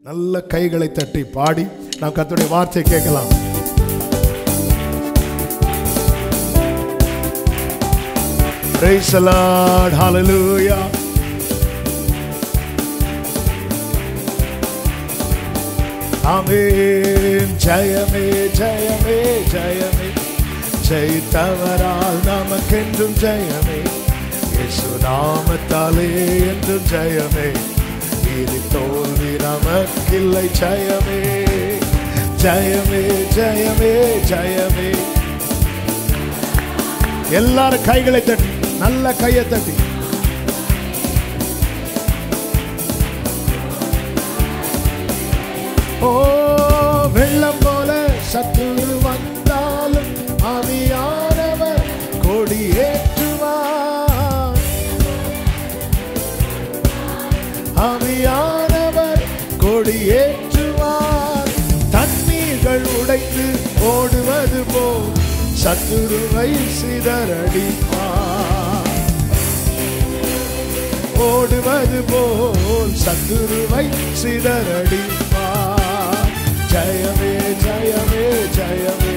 நல்ல கைகளை தட்டி பாடி நாம் கர்த்தருடைய வார்த்தையை கேட்கலாம். Praise the Lord, hallelujah. Amen. ஜெயமே ஜெயமே ஜெயமே, ஜெயித்தவரால் நமக்கென்றும் ஜெயமே, இயேசு நாமத்தாலே என்றும் ஜெயமே, இனி தோல்வி நமக்கில்லை. ஜெயமே ஜெயமே ஜெயமே ஜெயமே. எல்லாரும் கைகளை தட்டி, நல்ல கையை தட்டி. ஓ வெள்ளம் போல சத்துரு வந்தாலும் ஆவியானவர் கொடியேற்றுவார், ஆவியானவர் கொடியேற்றுவார். தண்ணீர்கள் உடைத்து ஓடுவது போல் சத்துருவை சிதறடிப்பார், ஓடுவது போல் சத்துருவை சிதறடிப்பார். ஜெயமே ஜெயமே ஜெயமே,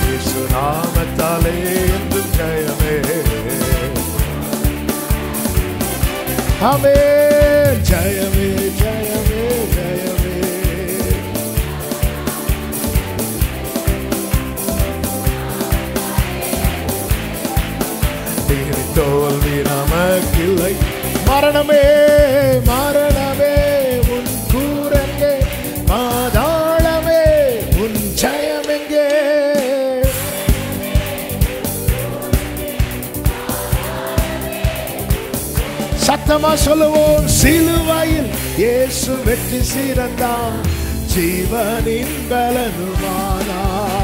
இயேசு நாமத்தாலே என்றும் ஜெயமே. ஆமென். ஜெயமே ஜெயமே ஜெயமே. தோல்வி நமக்கில்லை. மரணமே மரணமே உன் கூரங்கே, பாதாளமே உன் ஜெயமெங்கே. சத்தமா சொல்லுவோம். சிலுவையில் இயேசு வெற்றி சிறந்தான், ஜீவனின் பலனுமானார்.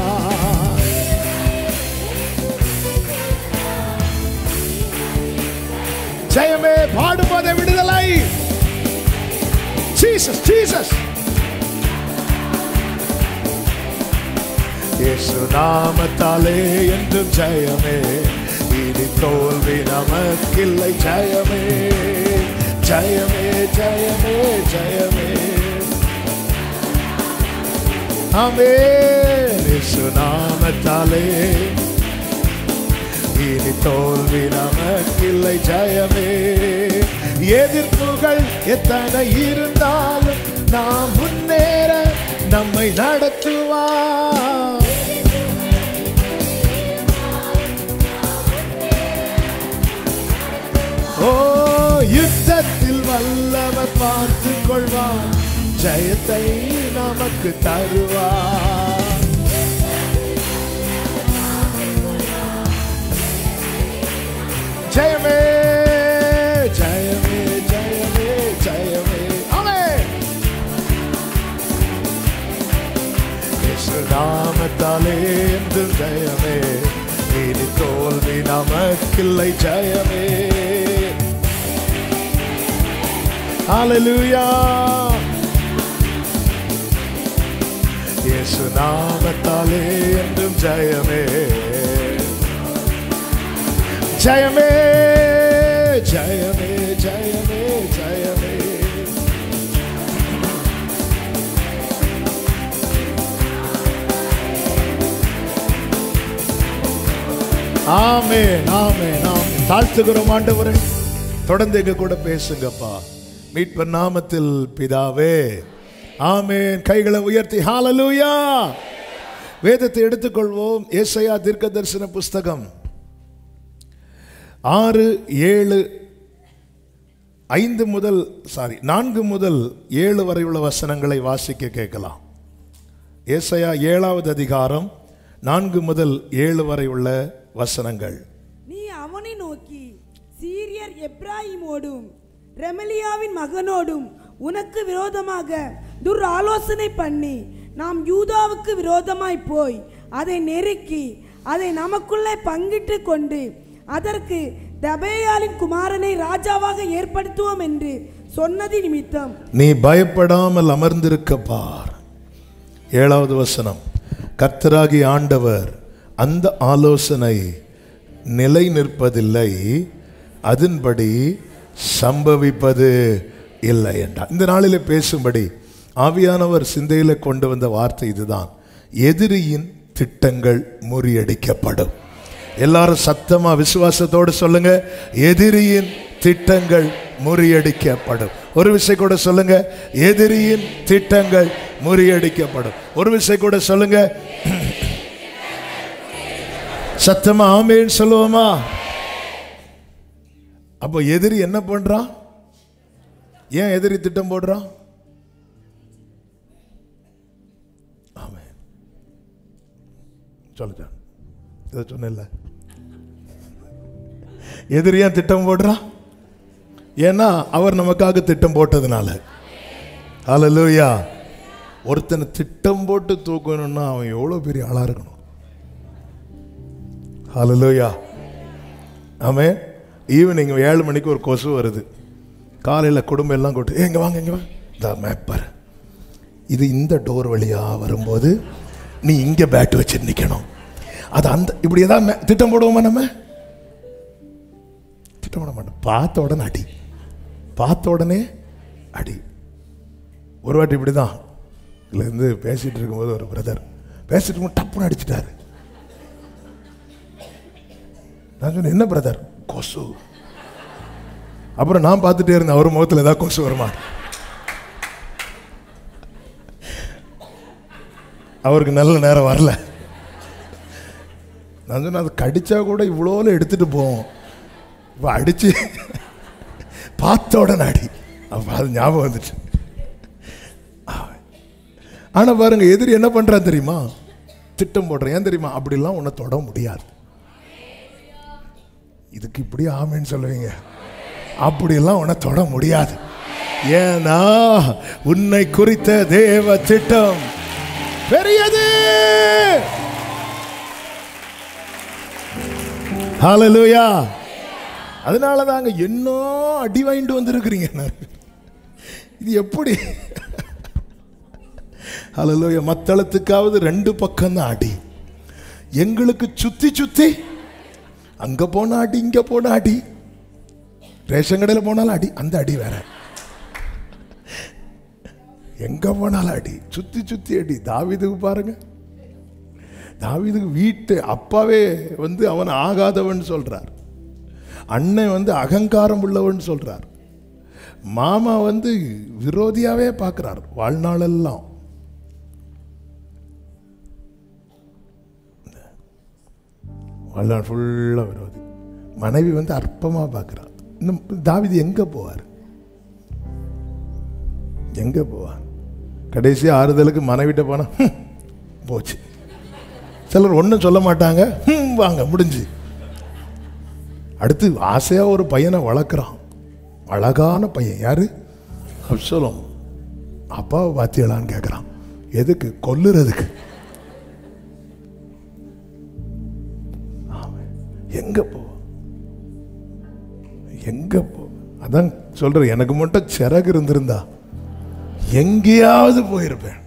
ஜெயமே. பாடும்போதே விடுதலை. Jesus Jesus. இயேசு நாமத்தாலே என்றும் ஜெயமே, இனி தோல்வி நமக்கில்லை. ஜெயமே ஜெயமே ஜெயமே ஜெயமே. ஆமென். இயேசு நாமத்தாலே இனி தோல்வி நமக்கில்லை. ஜெயமே. எதிர்ப்புகள் எத்தனை இருந்தாலும் நாம் முன்னேற நம்மை நடத்துவார். ஓ யுத்தத்தில் வல்லவர் பார்த்து கொள்வார், ஜெயத்தை நமக்கு தருவார். ஜெயமே ஜெயமே ஜெயமே ஜெயமே. ஆமென். இயேசு நாமத்தாலே என்றும் ஜெயமே, இனி தோல்வி நமக்கில்லை. ஜெயமே. ஹல்லேலூயா. இயேசு நாமத்தாலே என்றும் ஜெயமே, ஜெயமே ஜெயமே ஜெயமே ஜெயமே. ஆமென் ஆமென் ஆமென். தாழ்த்துகிறோம் ஆண்டவரே, தொடர்ந்து எங்க கூட பேசுங்கப்பா. மீட்பர் நாமத்தில் பிதாவே, ஆமென். கைகளை உயர்த்தி ஹல்லேலூயா. வேதத்தை எடுத்துக்கொள்வோம். ஏசாயா தீர்க்கதரிசன புஸ்தகம் 4 முதல் 7 வரை உள்ள வசனங்களை வாசிக்க கேட்கலாம். ஏசாயா 7வது அதிகாரம் 4 முதல் 7 வரை உள்ள வசனங்கள். நீ அவனை நோக்கி, சீரியர் எப்ராயிமோடும் ரெமலியாவின் மகனோடும் உனக்கு விரோதமாக துர்ஆலோசனை பண்ணி நாம் யூதாவுக்கு விரோதமாய் போய் அதை நெருக்கி அதை நமக்குள்ளே பங்கிட்டு கொண்டு அதற்கு தபேயாலின் குமாரனை ராஜாவாக ஏற்படுத்துவோம் என்று சொன்னது நிமித்தம் நீ பயப்படாமல் அமர்ந்திருக்க பார். 7வது வசனம். கர்த்தராகிய ஆண்டவர் அந்த ஆலோசனை நிலை நிற்பதில்லை, அதன்படி சம்பவிப்பது இல்லை என்றார். இந்த நாளிலே பேசும்படி ஆவியானவர் சிந்தையில கொண்டு வந்த வார்த்தை இதுதான். எதிரியின் திட்டங்கள் முறியடிக்கப்படும். எல்லாரும் சத்தமா விசுவாசத்தோடு சொல்லுங்க, எதிரியின் திட்டங்கள் முறியடிக்கப்படும். ஒரு விஷயம் கூட சொல்லுங்க, எதிரியின் திட்டங்கள் முறியடிக்கப்படும். ஒரு விஷயம் கூட சொல்லுங்க, சத்தமா ஆமென் சொல்லுவோமா? அப்போ எதிரி என்ன பண்றான்? ஏன் எதிரி திட்டம் போடுறான்? ஆமென் சொல்லுங்க. இதை சொன்ன எதிரியா திட்டம் போடுறான்? ஏன்னா அவர் நமக்காக திட்டம் போட்டதுனால. ஹல்லேலூயா. ஒருத்தனை திட்டம் போட்டு தூக்கணும்னா அவன் எவ்வளவு பெரிய ஆளா இருக்கணும். ஹல்லேலூயா. ஆமென். ஈவினிங் 7 மணிக்கு ஒரு கொசு வருது. காலையில் குடும்பம் எல்லாம் கூட்டு, எங்க வாங்க இங்க வாங்க, இந்த மேப்பர் இது இந்த டோர் வழியா வரும்போது நீ இங்க பேட் வச்சு நிக்கணும். அது அந்த இப்படி ஏதாவது திட்டம் போடுவோமா? நம்ம திட்டம் போட மாட்டோம். பார்த்த உடனே அடி, பார்த்த உடனே அடி. ஒரு வாட்டி இப்படிதான் இதுலேருந்து பேசிட்டு இருக்கும்போது ஒரு பிரதர் பேசிட்டு இருக்கும்போது டப்புன்னு அடிச்சுட்டாரு. நான் சொன்னேன், என்ன பிரதர்? கொசு. அப்புறம் நான் பார்த்துட்டே இருந்தேன், அவர் முகத்தில் ஏதாவது கொசு வருமா. அவருக்கு நல்ல நேரம் வரல. நான் சொன்னேன், அது கடிச்சா கூட இவ்வளோல எடுத்துட்டு போவோம், இப்போ அடிச்சு பார்த்த உடனே அடி. அப்போ அது ஞாபகம் வந்துச்சு. ஆனால் பாருங்க, எதிரி என்ன பண்ணுறான் தெரியுமா? திட்டம் போடுறேன். ஏன் தெரியுமா? அப்படிலாம் உன்னை தொட முடியாது. இதுக்கு இப்படி ஆமேன்னு சொல்லுவீங்க. அப்படியெல்லாம் உன்னை தொட முடியாது. ஏன்னா உன்னை குறித்த தேவ திட்டம் பெரியது. ஹல்லேலூயா. அதனால தாங்க என்ன அடி வாங்கிட்டு வந்திருக்கிறீங்க. இது எப்படி? ஹல்லேலூயா. மத்தளத்துக்காவது 2 பக்கம் தான் அடி. எங்களுக்கு சுத்தி சுத்தி அங்க போன அடி, இங்க போன அடி, ரேஷன் கடையில் போனாலும் அடி. அந்த அடி வேற, எங்க போனாலும் அடி, சுத்தி சுத்தி அடி. தாவீதுக்கு பாருங்க, தாவீதுக்கு வீட்டு அப்பாவே அவன் ஆகாதவன் சொல்றார், அண்ணன் அகங்காரம் உள்ளவன் சொல்றார், மாமா விரோதியாவே பார்க்கிறார் வாழ்நாளெல்லாம். வாழ்நாள் ஃபுல்லா விரோதி. மனைவி அற்பமா பார்க்கிறார். இன்னும் தாவீது எங்க போவார்? எங்க போவார்? கடைசி ஆறுதலுக்கு மனைவிட்ட போனா போச்சு. சிலர் ஒன்றும் சொல்ல மாட்டாங்க, வாங்க முடிஞ்சு. அடுத்து ஆசையா ஒரு பையனை வளர்க்குறான், அழகான பையன். யாரு? அப்சலோம். அப்பாவை பாத்தியலான்னு கேட்குறான். எதுக்கு? கொல்லுறதுக்கு. எங்க போ, எங்க போ? அதான் சொல்றேன், எனக்கு மட்டும் சிறகு இருந்திருந்தா எங்கேயாவது போயிருப்பேன்.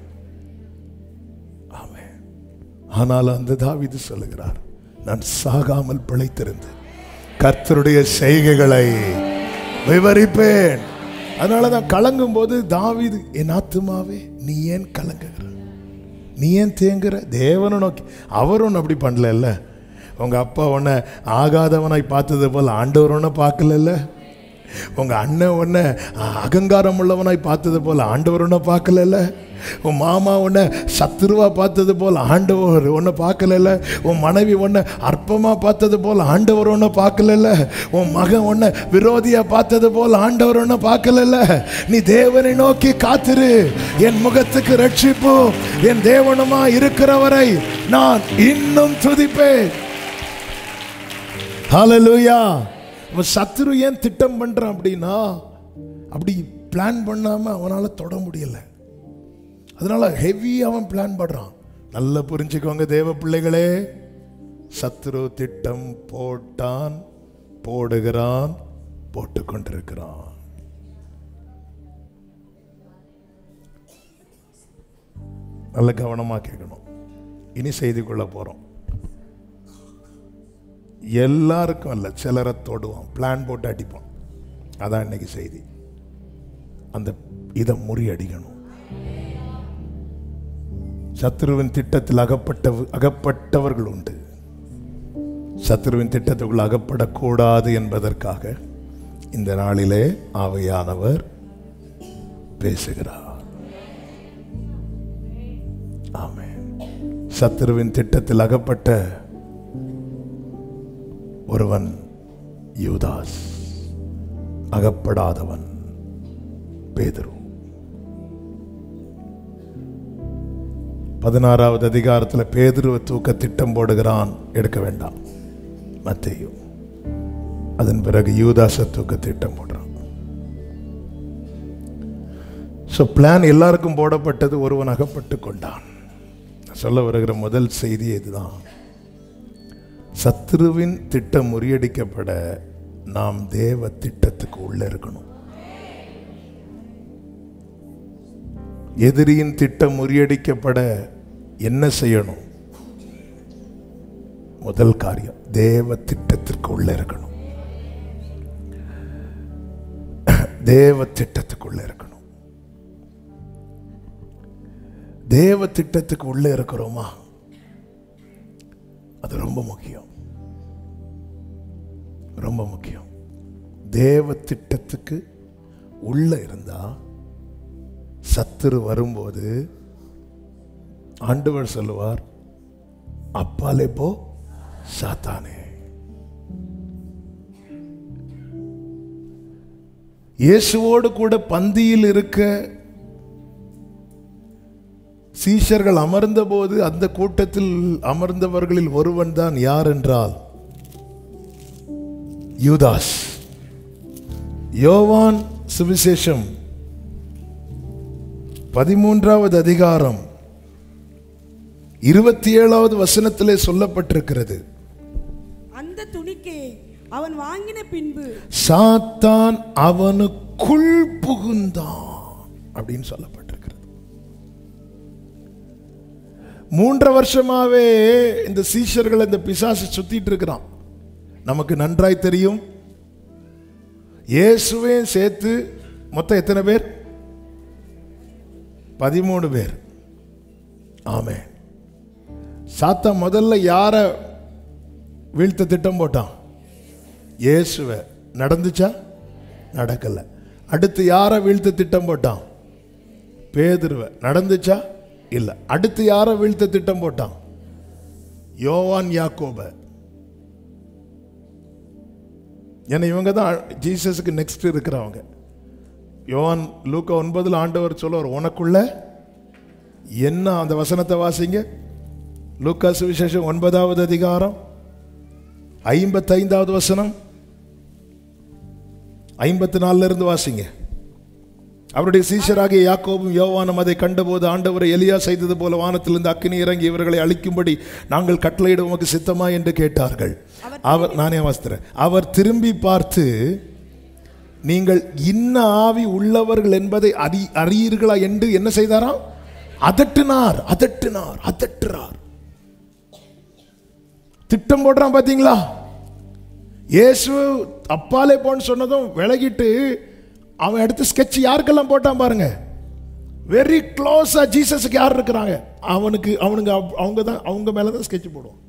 ஆமென். ஆனால் அந்த தாவீது சொல்லுகிறார், நான் சாகாமல் பிழைத்திருந்து கர்த்தருடைய செய்கைகளை விவரிப்பேன். அதனாலதான் கலங்கும் போது தாவீது, என் ஆத்துமாவே நீ ஏன் கலங்குகிற, நீ ஏன் தேங்குற? தேவனை நோக்கி. அவரும் அப்படி பண்ணல. உங்க அப்பா உன்னை ஆகாதவனாய் பார்த்தது போல் ஆண்டவர் உன்னை பார்க்கல. உங்க அண்ணன் உன்னை அகங்காரம் உள்ளவனாய் பார்த்தது போல் ஆண்டவர் உன்னை பார்க்கல. உன் மாமா உன்னை சத்துருவா பார்த்தது போல் ஆண்டவர் உன்னை பார்க்கல. உன் மனைவி உன்னை அற்பமா பார்த்தது போல் ஆண்டவர் உன்னை பார்க்கல. உன் மகன் உன்னை விரோதியா பார்த்தது போல் ஆண்டவர் உன்னை பார்க்கல. நீ தேவனை நோக்கி காத்திரு. என் முகத்துக்கு ரட்சிப்பு என் தேவனுமா இருக்கிறவரை நான் இன்னும் துதிப்பேன். ஹல்லேலூயா. சத்துரு ஏன் திட்டம் பண்றான் அப்படின்னா, அப்படி பிளான் பண்ணாம அவனால தொட முடியல. அதனால ஹெவி அவன் பிளான் பண்றான். நல்லா புரிஞ்சுக்கோங்க தேவ பிள்ளைகளே, சத்துரு திட்டம் போட்டான், போடுகிறான், போட்டு கொண்டிருக்கிறான். நல்ல கவனமா கேட்கணும். இனி செய்திக்குள்ள போறோம். எல்லாருக்கும் அல்ல, சிலரை தொடுவான், பிளான் போட்டு அடிப்பான். அதான் இன்னைக்கு செய்தி. அந்த இதை முறியடிக்கணும். சத்துருவின் திட்டத்தில் அகப்பட்டவர்கள் உண்டு. சத்துருவின் திட்டத்துக்குள் அகப்படக்கூடாது என்பதற்காக இந்த நாளிலே ஆவியானவர் பேசுகிறார். ஆமென். சத்துருவின் திட்டத்தில் அகப்பட்ட ஒருவன் யூதாஸ், அகப்படாதவன் பேதுரு. 16வது அதிகாரத்தில் பேதுருவை தூக்க திட்டம் போடுகிறான். எடுக்க வேண்டாம், மத்தேயு. அதன் பிறகு யூதாஸை தூக்க திட்டம் போடுறான். ஸோ பிளான் எல்லாருக்கும் போடப்பட்டது, ஒருவன் அகப்பட்டு கொண்டான். சொல்ல வருகிற முதல் செய்தி இதுதான். சத்துருவின் திட்டம் முறியடிக்கப்பட நாம் தேவ திட்டத்துக்கு உள்ள இருக்கணும். எதிரியின் திட்டம் முறியடிக்கப்பட என்ன செய்யணும்? முதல் காரியம், தேவ திட்டத்திற்கு உள்ள இருக்கணும். தேவ திட்டத்துக்குள்ள இருக்கணும். தேவ திட்டத்துக்கு உள்ள இருக்கிறோமா? அது ரொம்ப முக்கியம், ரொம்ப முக்கியம். தேவ திட்டத்துக்கு உள்ள இருந்தா சத்துரு வரும்போது ஆண்டவர் சொல்லுவார், அப்பாலே போ சாத்தானே. இயேசுவோடு கூட பந்தியில் இருக்க சீஷர்கள் அமர்ந்த போது அந்த கூட்டத்தில் அமர்ந்தவர்களில் ஒருவன் தான் யார் என்றால் யூதாஸ். யோவான் சுவிசேஷம் 13வது அதிகாரம் 27வது வசனத்திலே சொல்லப்பட்டிருக்கிறது, அந்த துணிக்கையை அவன் வாங்கின பின்பு சாத்தான் அவனுக்குள் புகுந்தான் அப்படின்னு சொல்லப்பட்டிருக்கிறது. 3 வருஷமாவே இந்த சீஷர்கள் இந்த பிசாசு சுத்திட்டு இருக்கிறான். நமக்கு நன்றாய் தெரியும். இயேசுவே சேர்த்து மொத்தம் எத்தனை பேர்? 13 பேர். ஆமென். சாத்தான் முதல்ல யார வீழ்த்த திட்டம் போட்டான்? இயேசுவை. நடந்துச்சா? நடக்கல. அடுத்து யார வீழ்த்த திட்டம் போட்டான்? பேதுருவை. நடந்துச்சா? இல்ல. அடுத்து யார வீழ்த்த திட்டம் போட்டான்? யோவான் யாக்கோப. ஏன்னா இவங்க தான் ஜீசஸுக்கு நெக்ஸ்ட் இருக்கிறவங்க. யோவான் லூக்கா 9 ஆண்டவர் சொல்லுவார், உனக்குள்ள என்ன? அந்த வசனத்தை வாசிங்க. லூக்கா சுவிசேஷம் 9வது அதிகாரம் 55வது வசனம், 54 இருந்து வாசிங்க. அவருடைய சீஷராகிய யாக்கோபும் யோவானும் அதை கண்டபோது, ஆண்டவரை எலியா செய்தது போல வானத்திலிருந்து அக்கினி இறங்கி இவர்களை அழிக்கும்படி நாங்கள் கட்டளையிட உமக்கு சித்தமா என்று கேட்டார்கள். நானே வாசிக்கிறேன். அவர் திரும்பி பார்த்து, நீங்கள் இன்ன ஆவி உள்ளவர்கள் என்பதை அறியீர்களா என்று என்ன செய்தாராம்? அதட்டினார். திட்டம் போடுறான். பாத்தீங்களா? இயேசு அப்பாலே போன்னு சொன்னதும் விலகிட்டு அவன் அடுத்து ஸ்கெட்ச் யாருக்கெல்லாம் போட்டான் பாருங்க. வெரி க்ளோஸா ஜீசஸுக்கு யார் இருக்கிறாங்க, அவங்க மேலதான் ஸ்கெட்ச் போடுவான்.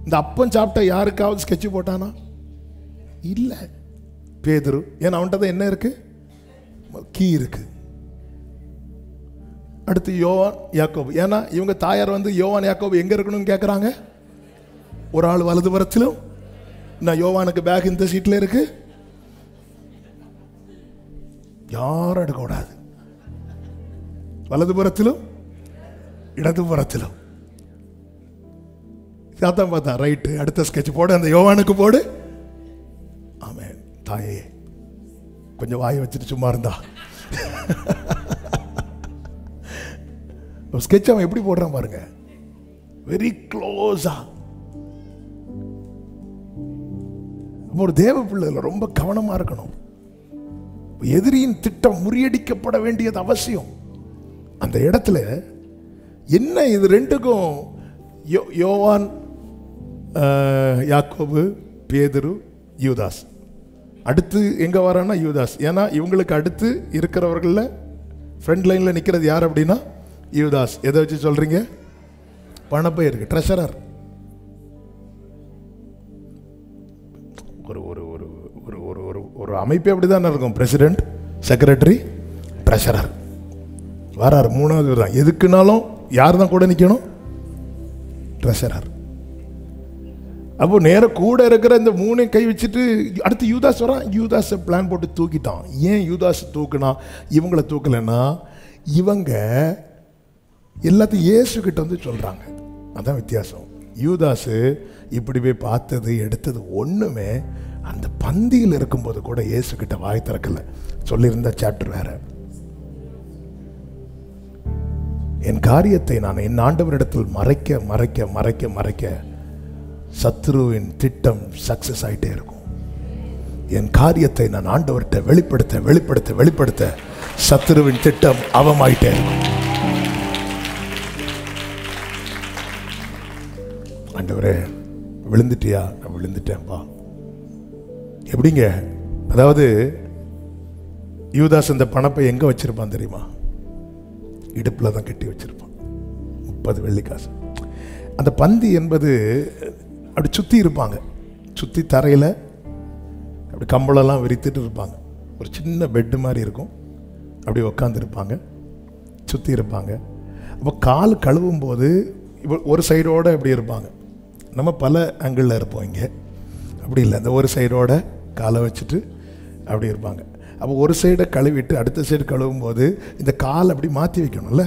இந்த அப்பம் சாப்பிட்ட யாருக்காவது ஸ்கெட்ச் போட்டானா? இல்ல. பேதுரு. ஏன்னா அவன்கிட்ட தான் என்ன இருக்கு? கீ இருக்கு. அடுத்து யோவான் யாக்கோபு. ஏன்னா இவங்க தாயார் வந்து யோவான் யாக்கோபு எங்க இருக்கணும்னு கேட்கறாங்க. ஒரு ஆள் வலதுபுறத்திலும், நான் யோவானுக்கு பேக் இந்த சீட்ல இருக்கு. யாரும் எடுக்கக்கூடாது. வலதுபுறத்திலும் இடதுபுறத்திலும். சாத்தான் பார்த்தா, ரைட்டு, அடுத்த ஸ்கெட்ச் போடு, அந்த யோவானுக்கு போடு. ஆமென். தாயே கொஞ்சம் வாயை வச்சுட்டு சும்மா இருந்தா ஸ்கெட்ச் அவன் எப்படி போடுறான் பாருங்க. வெரி க்ளோஸா. ஒரு தேவ பிள்ளைகள் ரொம்ப கவனமா இருக்கணும். எதிரியின் திட்டம் முறியடிக்கப்பட வேண்டியது அவசியம். அந்த இடத்துல என்ன இது ரெண்டுக்கும் யோவான் யாக்கோபு பேதுரு யூதாஸ் அடுத்து எங்க வரான்னா யூதாஸ். ஏன்னா இவங்களுக்கு அடுத்து இருக்கிறவர்கள ஃப்ரண்ட் லைன்ல நிக்கிறது யார் அப்படின்னா யூதாஸ். எதை வச்சு சொல்றீங்க? பணப்பை இருக்கு, ட்ரெஷரர். ஒரு ஒரு ஒரு ஒரு ஒரு ஒரு அமைப்பு அப்படிதான் இருக்கும். President, secretary, treasurer. வராரு மூணாவது தான். எதுக்குனாலும் யார் தான் கூட நிக்கணும்? ட்ரெஷரர். அப்போ நேர கூட இருக்கிற இந்த மூணு கை வச்சுட்டு அடுத்து யூதாஸ் வரான். யூதாஸ் பிளான் போட்டு தூக்கிட்டான். ஏன் யூதாஸ் தூக்குனா? இவங்களை தூக்கலைன்னா இவங்க எல்லாத்தையும் இயேசு கிட்ட வந்து சொல்றாங்க. அதான் வித்தியாசம். யூதாஸ் இப்படி போய் பார்த்தது எடுத்தது ஒண்ணுமே அந்த பந்தியில் இருக்கும்போது கூட இயேசு கிட்ட வாய் திறக்கல. சொல்லியிருந்த சாப்டர் வேற. என் காரியத்தை நான் என் ஆண்டவரிடத்தில் மறைக்க மறைக்க மறைக்க மறைக்க சத்துருவின் திட்டம் சக்சஸ் ஆயிட்டே இருக்கும். என் காரியத்தை நான் ஆண்டவர்கிட்ட வெளிப்படுத்த வெளிப்படுத்த வெளிப்படுத்த சத்துருவின் திட்டம் அவமாயிட்டே இருக்கும். ஆண்டவரே விழுந்துட்டியா? நான் விழுந்துட்டேன்பா. எப்படிங்க? அதாவது யூதாஸ் இந்த பணப்பை எங்க வச்சிருப்பான் தெரியுமா? இடுப்புல தான் கட்டி வச்சிருப்பான். 30 வெள்ளிக்காசு. அந்த பந்தி என்பது அப்படி சுற்றி இருப்பாங்க. சுற்றி தரையில் அப்படி கம்பளெல்லாம் விரித்துட்டு இருப்பாங்க. ஒரு சின்ன பெட்டு மாதிரி இருக்கும். அப்படி உக்காந்துருப்பாங்க, சுற்றி இருப்பாங்க. அப்போ கால் கழுவும் போது ஒரு சைடோடு இப்படி இருப்பாங்க. நம்ம பல ஆங்கிளில் இருப்போம். இங்கே அப்படி இல்லை. அந்த ஒரு சைடோட காலை வச்சுட்டு அப்படி இருப்பாங்க. அப்போ ஒரு சைடை கழுவிட்டு அடுத்த சைடு கழுவும் போது இந்த காலை அப்படி மாற்றி வைக்கணும்ல.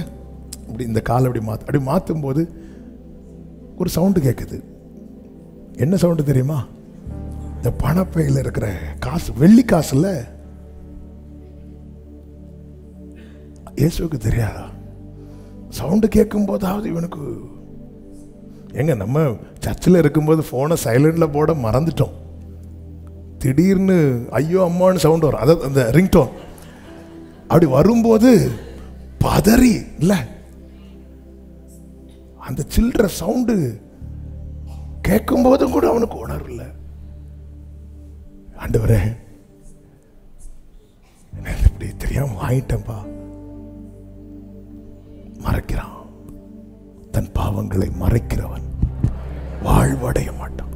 அப்படி இந்த காலை அப்படி மாற்றும் போது ஒரு சவுண்டு கேட்குது. என்ன சவுண்டு தெரியுமா? இந்த பணப்பையில் இருக்கிற காசு, வெள்ளி காசுல. இயேசுவுக்கு தெரியாதா? சவுண்டு கேட்கும் போதாவது இவனுக்கு எங்க நம்ம சர்ச்சில் இருக்கும்போது போனை சைலண்ட்ல போட மறந்துட்டோம். திடீர்னு ஐயோ அம்மான்னு சவுண்ட் வரும். அதாவது அந்த ரிங்டோன் அப்படி வரும்போது பதறி இல்ல, அந்த சில்லற சவுண்டு கேட்கும் போதும் கூட அவனுக்கு உணர்வு இல்லை. ஆண்டவரே இப்படி தெரியாம வாங்கிட்டேன்பா. மறைக்கிறான். தன் பாவங்களை மறைக்கிறவன் வாழ்வடைய மாட்டான்.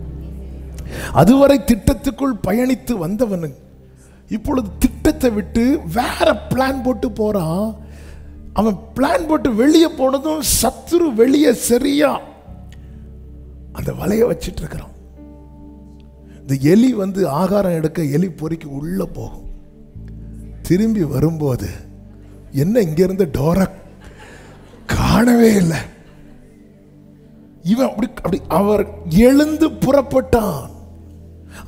அதுவரை திட்டத்துக்குள் பயணித்து வந்தவன் இப்பொழுது திட்டத்தை விட்டு வேற பிளான் போட்டு போறான். அவன் பிளான் போட்டு வெளியே போனதும் சத்துரு வெளியே சரியா அந்த வலைய வச்சிட்டு இருக்கிறான். இந்த எலி வந்து ஆகாரம் எடுக்க எலி பொறிக்கு உள்ள போகும். திரும்பி வரும்போது என்ன இங்க இருந்து டோரா காணவே இல்லை. இவன் அப்படி அப்படி அவர் எழுந்து புறப்பட்டான்.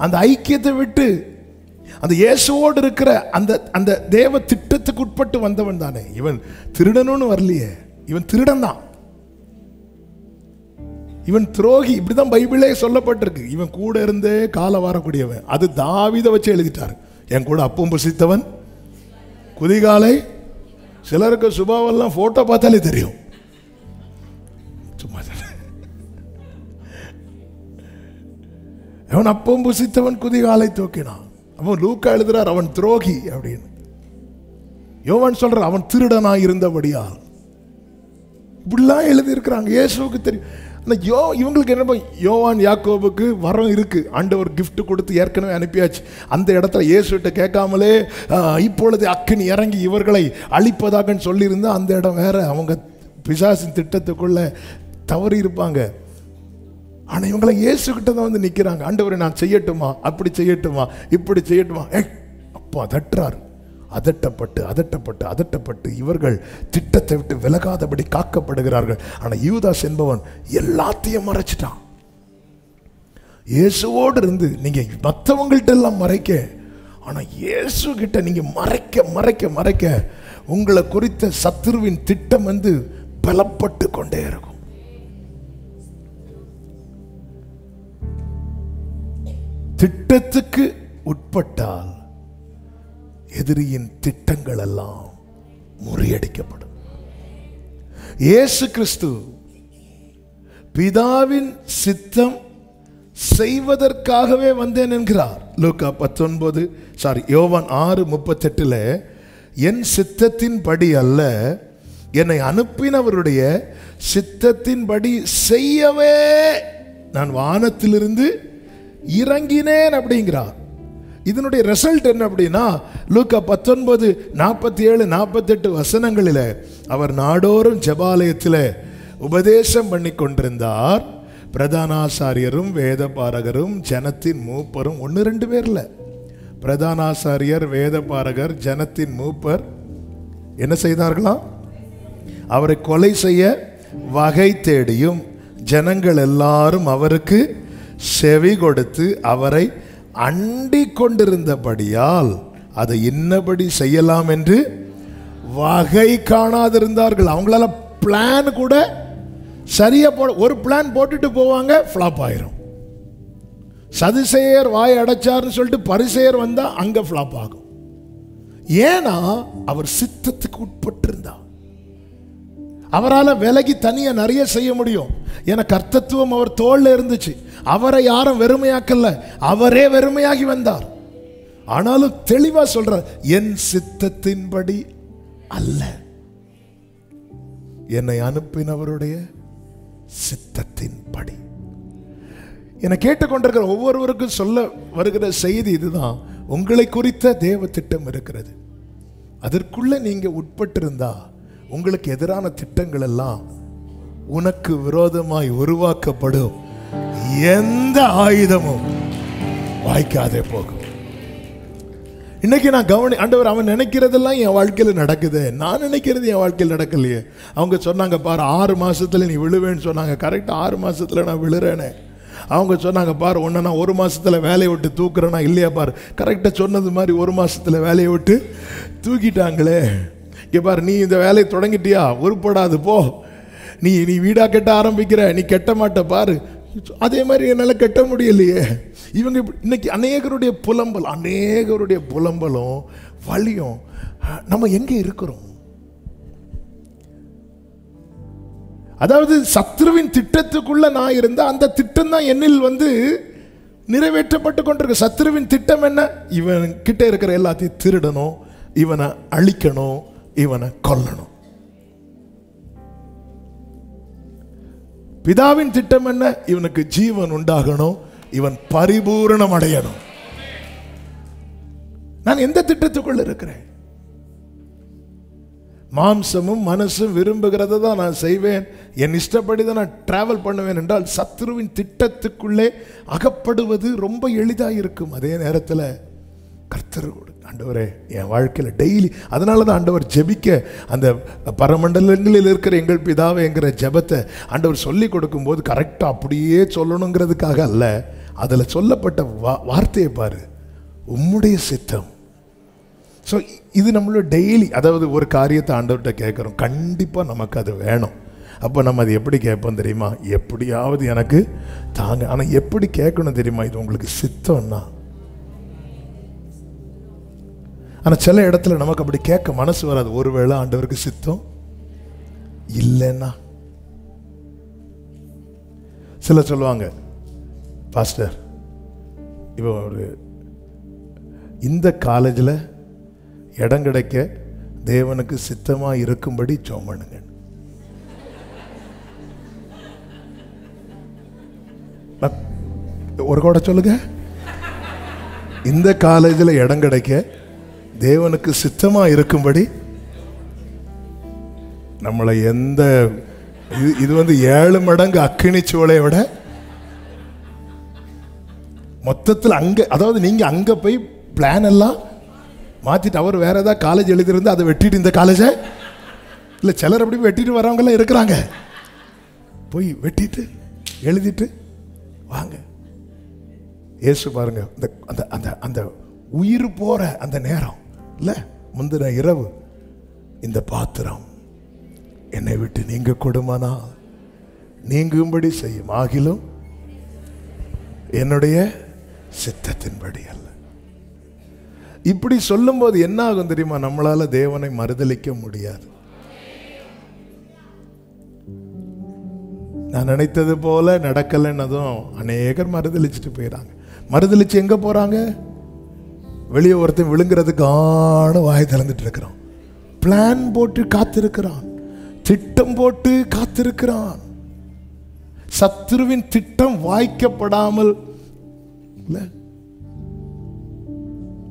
அந்த ஐக்கியத்தை விட்டு அந்த இயேசுவோடு இருக்கிற அந்த அந்த தேவ திட்டத்துக்கு உட்பட்டு வந்தவன் தானே. இவன் திருடனும் வரலையே. இவன் திருடன் தான். இவன் துரோகி. இப்படிதான் பைபிளே சொல்லப்பட்டிருக்கு. இவன் கூட இருந்தே கால வரக்கூடியவன். அது தாவீதை வச்சு எழுதிட்டாரு. என் கூட அப்பம் புசித்தவன் குதிகாலை. சிலருக்கு சுபாவெல்லாம் போட்டோ பார்த்தாலே தெரியும். சும்மா அவன் அப்பம் புசித்தவன் குதிகாலை தூக்கினான். அவன் லூக்கா எழுதுறார் அவன் துரோகி அப்படின்னு. யோவான் சொல்றார் அவன் திருடனா இருந்தபடியால். இப்படிலாம் எழுதி இருக்கிறாங்க. இயேசுவுக்கு தெரியும். இவங்களுக்கு என்ன? யோவான் யாக்கோபுக்கு வரம் இருக்கு. ஆண்டவர் கிஃப்ட் கொடுத்து ஏற்கனவே அனுப்பியாச்சு. அந்த இடத்துல இயேசுகிட்ட கேட்காமலே இப்பொழுது அக்கினி இறங்கி இவர்களை அழிப்பதாக சொல்லியிருந்தா அந்த இடம் வேற. அவங்க பிசாசின் திட்டத்துக்குள்ள தவறி இருப்பாங்க. ஆனா இவங்களை இயேசுகிட்ட தான் வந்து நிக்கிறாங்க. ஆண்டவரை நான் செய்யட்டுமா, அப்படி செய்யட்டுமா, இப்படி செய்யட்டுமா? அப்பா தட்டுறாரு. அதட்டப்பட்டு அதட்டப்பட்டு அதட்டப்பட்டு இவர்கள் திட்டத்தை விட்டு விலகாதபடி காக்கப்படுகிறார்கள். ஆனா யூதாஸ் என்பவன் எல்லாத்தையும் மறைச்சிட்டான். இயேசுவோடு இருந்து நீங்க மற்றவங்கள்ட்ட எல்லாம் மறைக்க, ஆனா இயேசு கிட்ட நீங்க மறைக்க மறைக்க மறைக்க உங்களை குறித்த சத்துருவின் திட்டம் வந்து பலப்பட்டு கொண்டே இருக்கும். திட்டத்துக்கு உட்பட்டால் எதிரியின் திட்டங்கள் எல்லாம் முறியடிக்கப்படும். இயேசு கிறிஸ்து பிதாவின் சித்தம் செய்வதற்காகவே வந்தேன் என்கிறார். லூக்கா 19 யோவான் 6:38 என் சித்தத்தின்படி அல்ல, என்னை அனுப்பினவருடைய சித்தத்தின்படி செய்யவே நான் வானத்திலிருந்து இறங்கினேன் அப்படிங்கிறார். இதனுடைய ரிசல்ட் என்ன அப்படின்னா, லூக்கா 19:47-48 வசனங்களில் அவர் நாடோறும் ஜெபாலயத்தில் உபதேசம் பண்ணி கொண்டிருந்தார். பிரதான ஆசாரியரும் வேத பாரகரும் ஜனத்தின் மூப்பரும், 1-2 பேர் இல்லை, பிரதான ஆசாரியர், வேத பாரகர், ஜனத்தின் மூப்பர் என்ன செய்தார்களாம்? அவரை கொலை செய்ய வகை தேடியும் ஜனங்கள் எல்லாரும் அவருக்கு செவி கொடுத்து அவரை அண்டிக் கொண்டிருந்தபடியால் அதை இன்னபடி செய்யலாம் என்று வகை காணாதிருந்தார்கள். அவங்களால பிளான் கூட சரியா ஒரு பிளான் போட்டுட்டு போவாங்க, ஃப்ளாப் ஆயிரும். சதுசேயர் வாய் அடைச்சார்னு சொல்லிட்டு பரிசேயர் வந்தா அங்க ஃப்ளாப் ஆகும். ஏன்னா அவர் சித்தத்துக்கு உட்பட்டிருந்தார். அவரால் விலகி தனியா நிறைய செய்ய முடியும். ஏன்னா கர்த்தத்துவம் அவர் தோல்ல இருந்துச்சு. அவரை யாரும் வெறுமையாக்கல, அவரே வெறுமையாகி வந்தார். ஆனாலும் தெளிவா சொல்றார், என் சித்தத்தின்படி அல்ல, என்னை அனுப்பினவருடைய சித்தத்தின்படி. என்னை கேட்டுக்கொண்டிருக்கிற ஒவ்வொருவருக்கும் சொல்ல வருகிற செய்தி இதுதான். உங்களை குறித்த தேவ திட்டம் இருக்கிறது. அதற்குள்ள நீங்க உட்பட்டிருந்தா உங்களுக்கு எதிரான திட்டங்கள் எல்லாம் உனக்கு விரோதமாய் உருவாக்கப்படும் எந்த ஆயுதமும் வாய்க்காதே போகும். இன்னைக்கு நான் ஆண்டவர் அவன் நினைக்கிறதெல்லாம் என் வாழ்க்கையில் நடக்குது, நான் நினைக்கிறது என் வாழ்க்கையில் நடக்கலையே. அவங்க சொன்னாங்க பாரு 6 மாசத்துல நீ விழுவேன்னு சொன்னாங்க. கரெக்டாக 6 மாசத்துல நான் விழுறேனே. அவங்க சொன்னாங்க பாரு உன்னை நான் 1 மாசத்துல வேலையை விட்டு தூக்குறேன்னா இல்லையா பாரு, கரெக்டாக சொன்னது மாதிரி 1 மாசத்துல வேலையை விட்டு தூக்கிட்டாங்களே. இங்கே பாரு, நீ இந்த வேலையை தொடங்கிட்டியா, உருப்படாது போ, நீ வீடா கட்ட ஆரம்பிக்கிற, நீ கட்ட மாட்ட பாரு. அதே மாதிரி என்னால் கட்ட முடியலையே. இவங்க இன்னைக்கு அநேகருடைய புலம்பலும் வலியும். நம்ம எங்க இருக்கிறோம்? அதாவது சத்ருவின் திட்டத்துக்குள்ள நான் இருந்தா அந்த திட்டம் தான் என்னில் நிறைவேற்றப்பட்டு கொண்டிருக்கு. சத்ருவின் திட்டம் என்ன? இவன் கிட்ட இருக்கிற எல்லாத்தையும் திருடணும், இவனை அழிக்கணும், இவனை கொல்லணும். பிதாவின் திட்டம் என்ன? இவனுக்கு ஜீவன் உண்டாகணும், இவன் பரிபூரணம் அடையணும். நான் எந்த திட்டத்துக்குள்ள இருக்கிறேன்? மாம்சமும் மனசும் விரும்புகிறத தான் நான் செய்வேன், என் இஷ்டப்படி தான் நான் டிராவல் பண்ணுவேன் என்றால் சத்ருவின் திட்டத்துக்குள்ளே அகப்படுவது ரொம்ப எளிதாக இருக்கும். அதே நேரத்தில் கர்த்தர் ஆண்டவரே என் வாழ்க்கையில் டெய்லி, அதனால தான் ஆண்டவர் ஜெபிக்க அந்த பரமண்டலங்களில் இருக்கிற எங்கள் பிதாவை என்கிற ஜெபத்தை ஆண்டவர் சொல்லி கொடுக்கும்போது கரெக்டாக அப்படியே சொல்லணுங்கிறதுக்காக அல்ல, அதில் சொல்லப்பட்ட வார்த்தையை பாரு, உம்முடைய சித்தம். ஸோ இது நம்மளோட டெய்லி, அதாவது ஒரு காரியத்தை ஆண்டவர்கிட்ட கேட்குறோம், கண்டிப்பாக நமக்கு அது வேணும். அப்போ நம்ம அது எப்படி கேட்போம் தெரியுமா? எப்படியாவது எனக்கு தாங்க. ஆனால் எப்படி கேட்கணும் தெரியுமா? இது உங்களுக்கு சித்தம்னா. ஆனால் சில இடத்துல நமக்கு அப்படி கேட்க மனசு வராது. ஒருவேளை ஆண்டவருக்கு சித்தம் இல்லைன்னா சில சொல்லுவாங்க, பாஸ்டர் இப்போ ஒரு இந்த காலேஜில் இடம் கிடைக்க தேவனுக்கு சித்தமாக இருக்கும்படி ஜெபம் பண்ணுங்க. ஒரு கூட சொல்லுங்க, இந்த காலேஜில் இடம் கிடைக்க தேவனுக்கு சித்தமா இருக்கும்படி. நம்மளை எந்த இது 7 மடங்கு அக்கினி சூளையை விட மொத்தத்தில் அங்க, அதாவது நீங்க அங்க போய் பிளான் எல்லாம் மாத்திட்டு அவர் வேற ஏதாவது காலேஜ் எழுதிருந்து அதை வெட்டிட்டு இந்த காலேஜை இல்லை, சிலர் அப்படி வெட்டிட்டு வரவங்க எல்லாம் இருக்கிறாங்க. போய் வெட்டிட்டு எழுதிட்டு வாங்க. இயேசு பாருங்க, அந்த அந்த அந்த உயிர் போற அந்த நேரம் இல்ல, முந்தின இரவு, இந்த பாத்திரம் என்னை விட்டு நீங்க கொடுமானா நீங்கும்படி செய்யும், ஆகிலும் என்னுடைய சித்தத்தின்படி அல்ல. இப்படி சொல்லும் போது என்ன ஆகும் தெரியுமா? நம்மளால தேவனை மறுதலிக்க முடியாது. நான் நினைத்தது போல நடக்கலைன்னதும் அநேகர் மறுதளிச்சுட்டு போயிடறாங்க. மறுதளிச்சு எங்க போறாங்க? வெளியே ஒருத்தன் விழுங்குறதுக்கான வாய் திறந்துட்டு இருக்கிறான். பிளான் போட்டு காத்திருக்கிறான், திட்டம் போட்டு காத்திருக்கிறான். சத்துருவின் திட்டம் வாய்க்கப்படாமல்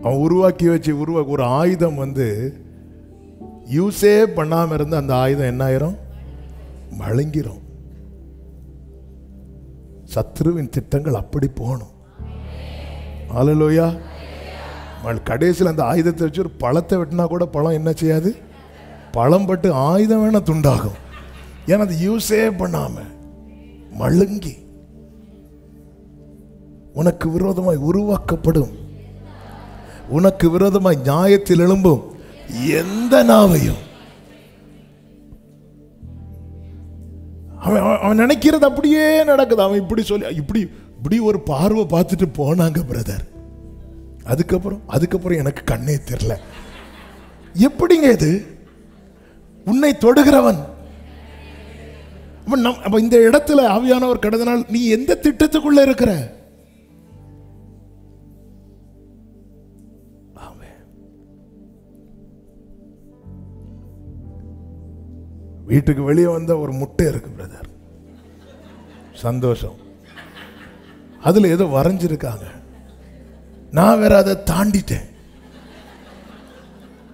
அவன் உருவாக்கி வச்சு ஒரு ஆயுதம் யூஸே பண்ணாம இருந்து அந்த ஆயுதம் என்ன ஆயிரும்? மழுங்கிரும். சத்துருவின் திட்டங்கள் அப்படி போகணும். ஹல்லேலூயா. கடைசியில் அந்த ஆயுதத்தை வச்சு ஒரு பழத்தை வெட்டினா கூட பழம் என்ன செய்யாது? பழம் பட்டு ஆயுதம் வேணா துண்டாகும். ஏன்னா அது யூஸே பண்ணாம மழுங்கி உனக்கு விரோதமாய் உருவாக்கப்படும், உனக்கு விரோதமாய் நியாயத்தில் எழும்பும் எந்த நாவையும் அவன் நினைக்கிறது அப்படியே நடக்குது. அவன் இப்படி சொல்லி இப்படி ஒரு பார்வை பார்த்துட்டு போனாங்க பிரதர். அதுக்கப்புறம் எனக்கு கண்ணே தெரியல. எப்படிங்க இது? உன்னை தொடுகிறவன் அப்ப இந்த இடத்துல ஆவியானவர் கடந்தனால் நீ எந்த திட்டத்துக்குள்ள இருக்கிற? வீட்டுக்கு வெளியே வந்த ஒரு முட்டை இருக்கு பிரதர், சந்தோஷம். அதுல ஏதோ வரைஞ்சிருக்காங்க, நான் வேற அதை தாண்டிட்டேன்.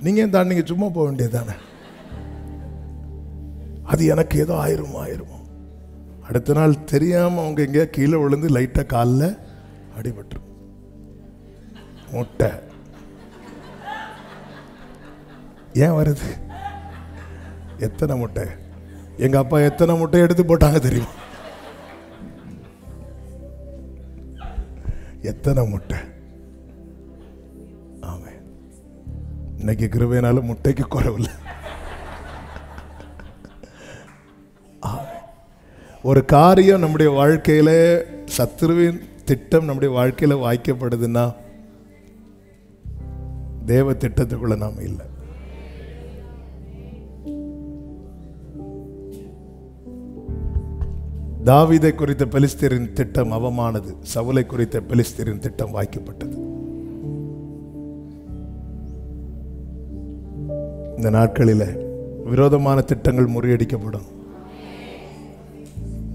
நீங்க ஏன் தாண்டிங்க? சும்மா போக வேண்டியதுதானே. அது எனக்கு ஏதோ ஆயிருமோ. அடுத்த நாள் தெரியாம அவங்க எங்க கீழே விழுந்து லைட்டா காலில் அடிபட்டு முட்டை. ஏன் வருது? எத்தனை முட்டை எங்க அப்பா எத்தனை முட்டை எடுத்து போட்டாங்க தெரியும்? எத்தனை முட்டை. ஆமே. இன்னைக்கு கிருபையினால முட்டைக்கு குறைவில்லை. ஒரு காரியம் நம்முடைய வாழ்க்கையில, சத்துருவின் திட்டம் நம்முடைய வாழ்க்கையில வாய்க்கப்படுதுன்னா தேவ திட்டத்துக்குள்ள நாம இல்லை. தாவீதை குறித்த பெலிஸ்தரின் திட்டம் அவமானது, சவுலை குறித்த பெலிஸ்தரின் திட்டம் வாய்க்கப்பட்டது. இந்த நாட்களில் விரோதமான திட்டங்கள் முறியடிக்கப்படும்.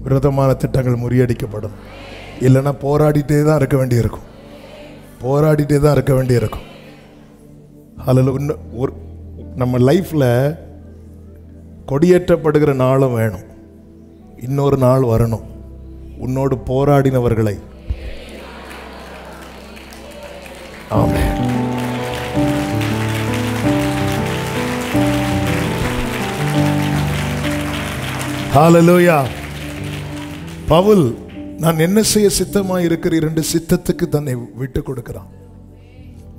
விரோதமான திட்டங்கள் முறியடிக்கப்படும். இல்லைன்னா போராடிட்டே தான் இருக்க வேண்டியிருக்கும். அதில் நம்ம லைஃப்ல கொடியேற்றப்படுகிற நாளும் வேணும். இன்னொரு நாள் வரணும், உன்னோடு போராடினவர்களை ஆமென் ஹல்லேலூயா. பவுல் நான் என்ன செய்ய சித்தமாய் இருக்கிறேன் என்று சித்தத்துக்கு தன்னை விட்டு கொடுக்கிறான்.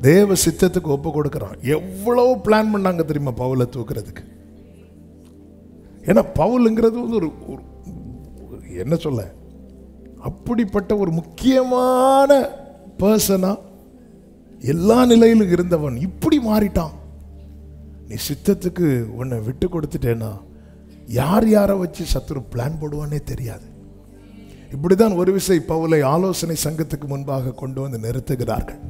தேவ சித்தத்துக்கு ஒப்பு கொடுக்கிறான். எவ்வளவு பிளான் பண்ணாங்க தெரியுமா பவுலை தூக்குறதுக்கு? ஏன்னா பவுலுங்கிறது ஒரு என்ன சொல்ல, அப்படிப்பட்ட ஒரு முக்கியமான பர்சனா எல்லா நிலையிலும் இருந்தவன் இப்படி மாறிட்டான். நீ சித்தத்துக்கு உன்னை விட்டு கொடுத்துட்டேன்னா யார் யாரை வச்சு சத்துரு பிளான் போடுவானே தெரியாது. இப்படிதான் ஒரு விசை பவுலை ஆலோசனை சங்கத்துக்கு முன்பாக கொண்டு வந்து நிறுத்துகிறார்கள்.